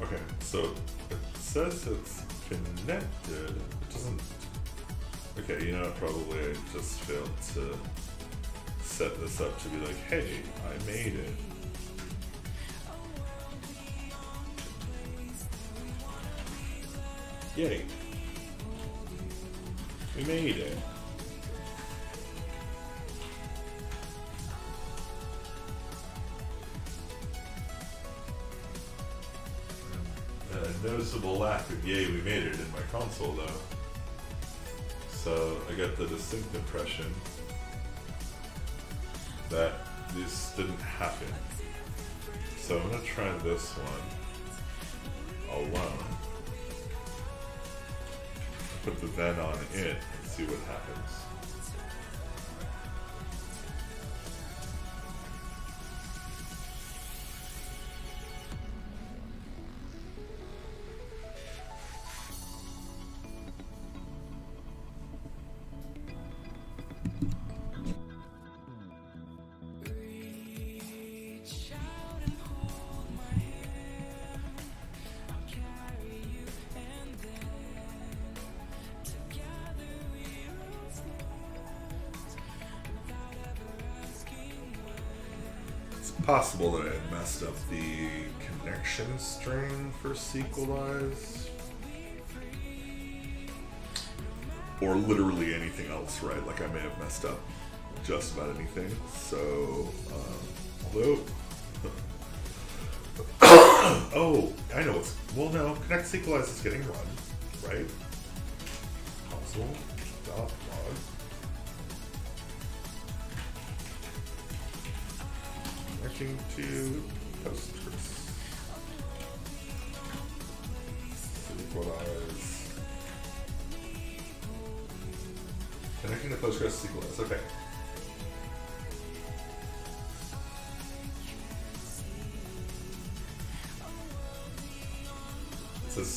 Okay, so it says it's connected. It doesn't. Okay, you know what? Probably I just failed to set this up to be like, hey, I made it. Yay. We made it. A noticeable lack of yay, we made it in my console though. So I got the distinct impression that this didn't happen. So I'm gonna try this one alone. Put the then on it and see what happens. Possible that I had messed up the connection string for sequelize, or literally anything else, right? Like I may have messed up just about anything. So, although, oh, I know what's, well, no, connect sequelize is getting run, right? Console.log. To Postgres. Sequelize. Connecting to Postgres sequelize. Okay.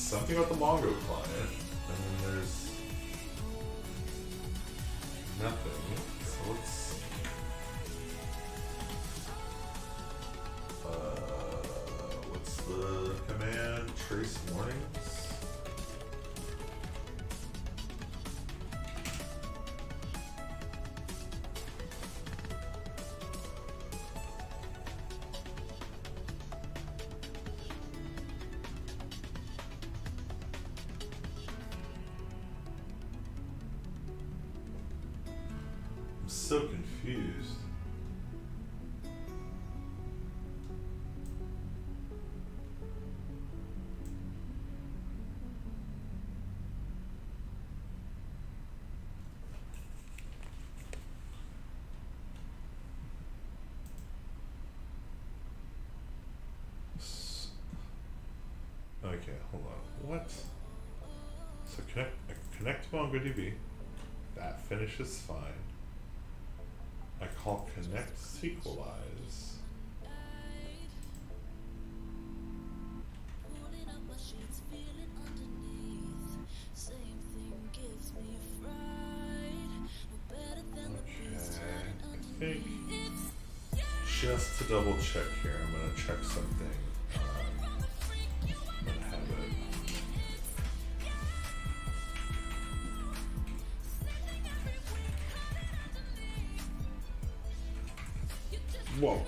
something about the Mongo client, and then there's nothing. So let's what's the command? Trace warnings. I'm so confused. Okay, hold on. What? So connect to MongoDB. That finishes fine. I call connect sequelize. Okay, I think just to double check here, I'm gonna check something. I'm gonna have it. Whoa.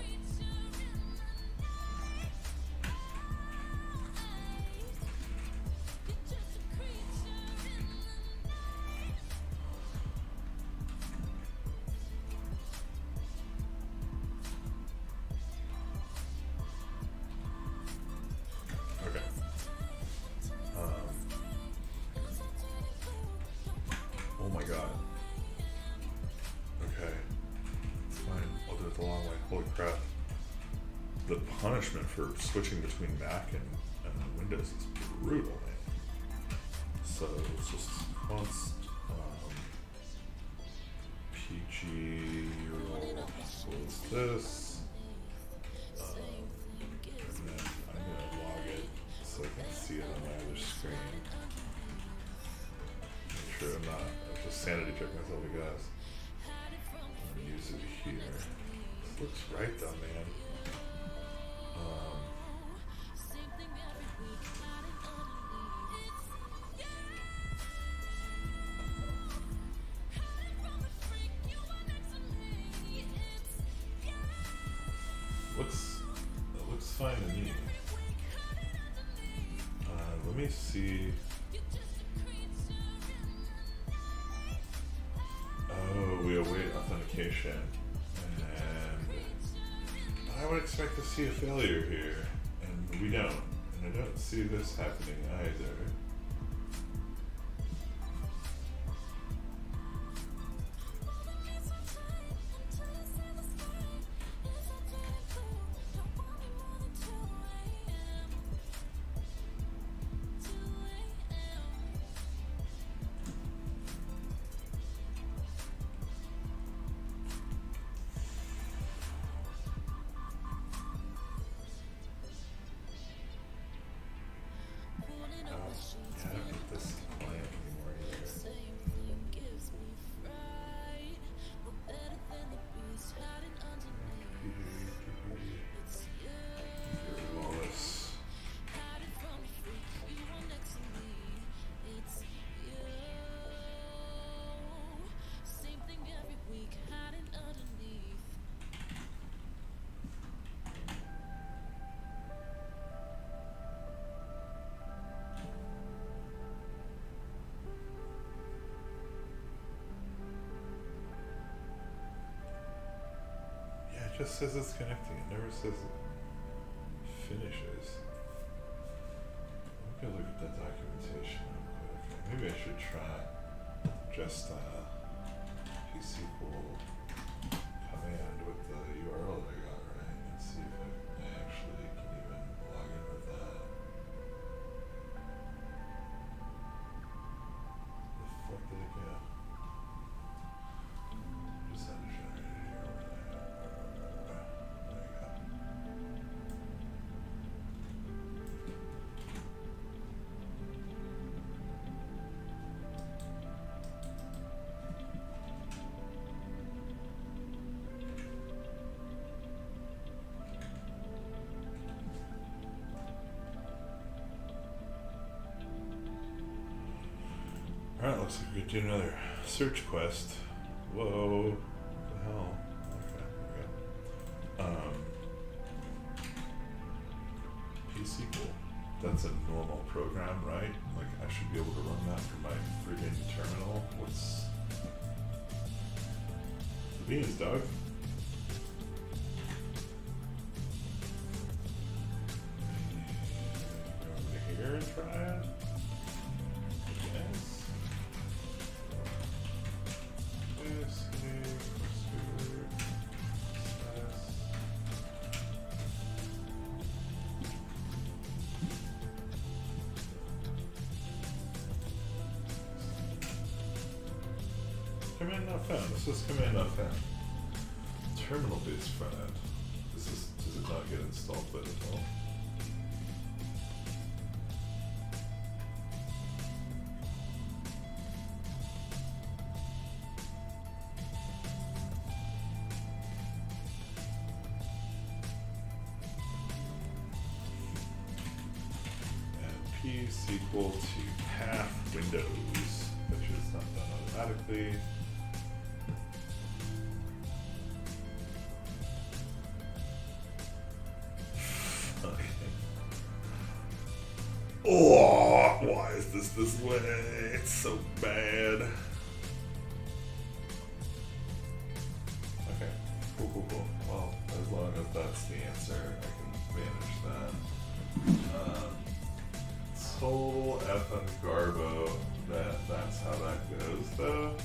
Okay. Oh my god. Okay. Fine. I'll do it the long way. Holy crap. The punishment for switching between Mac and Windows is brutal, man. So it's just const PG roll close this. And then I'm gonna log it so I can see it on my other screen. Make sure I'm not, I'll just sanity check myself, you guys. I'm gonna use it here. This looks right though, man. It looks fine to me. Let me see. Oh, we await authentication. And I would expect to see a failure here. And we don't. And I don't see this happening either. Yeah, I don't need this client anymore either. Get rid of all this. Yeah, it just says it's connecting. It never says it finishes. Let me go look at that documentation real quick. Maybe I should try just psql command with the URL that I got, right? And see if I actually can even log in with that. The fuck did it go? Just had to generate it here. There you go. Alright, looks like we could do another search quest. Whoa. What the hell? Okay. P-sequel. That's a normal program, right? Like, I should be able to run that from my friggin' terminal. What's the beans, dog? Go over here and try it. Yes. This command not found. This is command not found. Terminal based front end. Does it not get installed by default? And P is equal to path windows, which is not done automatically. Oh, why is this way? It's so bad. Okay, cool. Well, as long as that's the answer, I can manage that. Total F and Garbo, that's how that goes, though.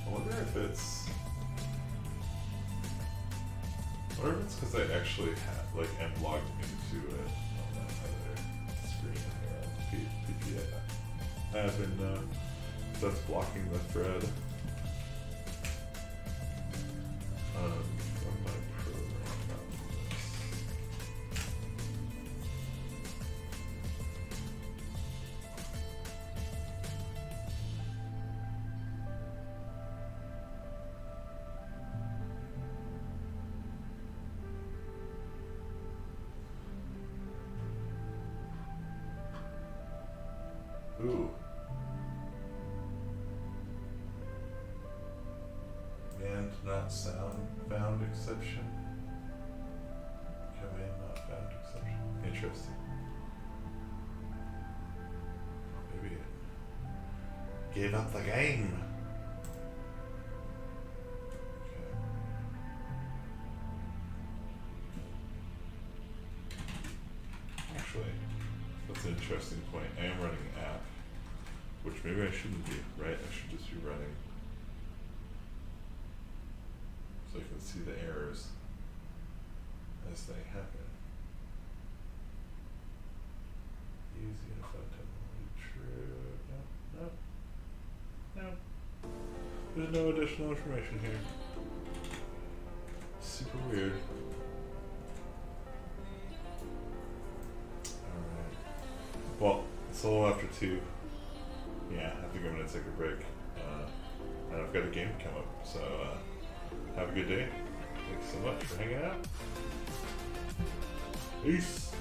I wonder if it's because I actually am logged into it on that other screen here on PPA admin. That's blocking the thread from my program. Ooh. And not found exception. Command not found exception. Interesting. Maybe it gave up the game. Okay. Actually, that's an interesting point. I am running an app, which maybe I shouldn't be, right? I should just be running so I can see the errors as they happen. Use unified technology, true. No. There's no additional information here. Super weird. Alright. Well, it's a little after 2. Yeah, I think I'm gonna take a break. And I've got a game to come up, so have a good day. Thanks so much for hanging out. Peace.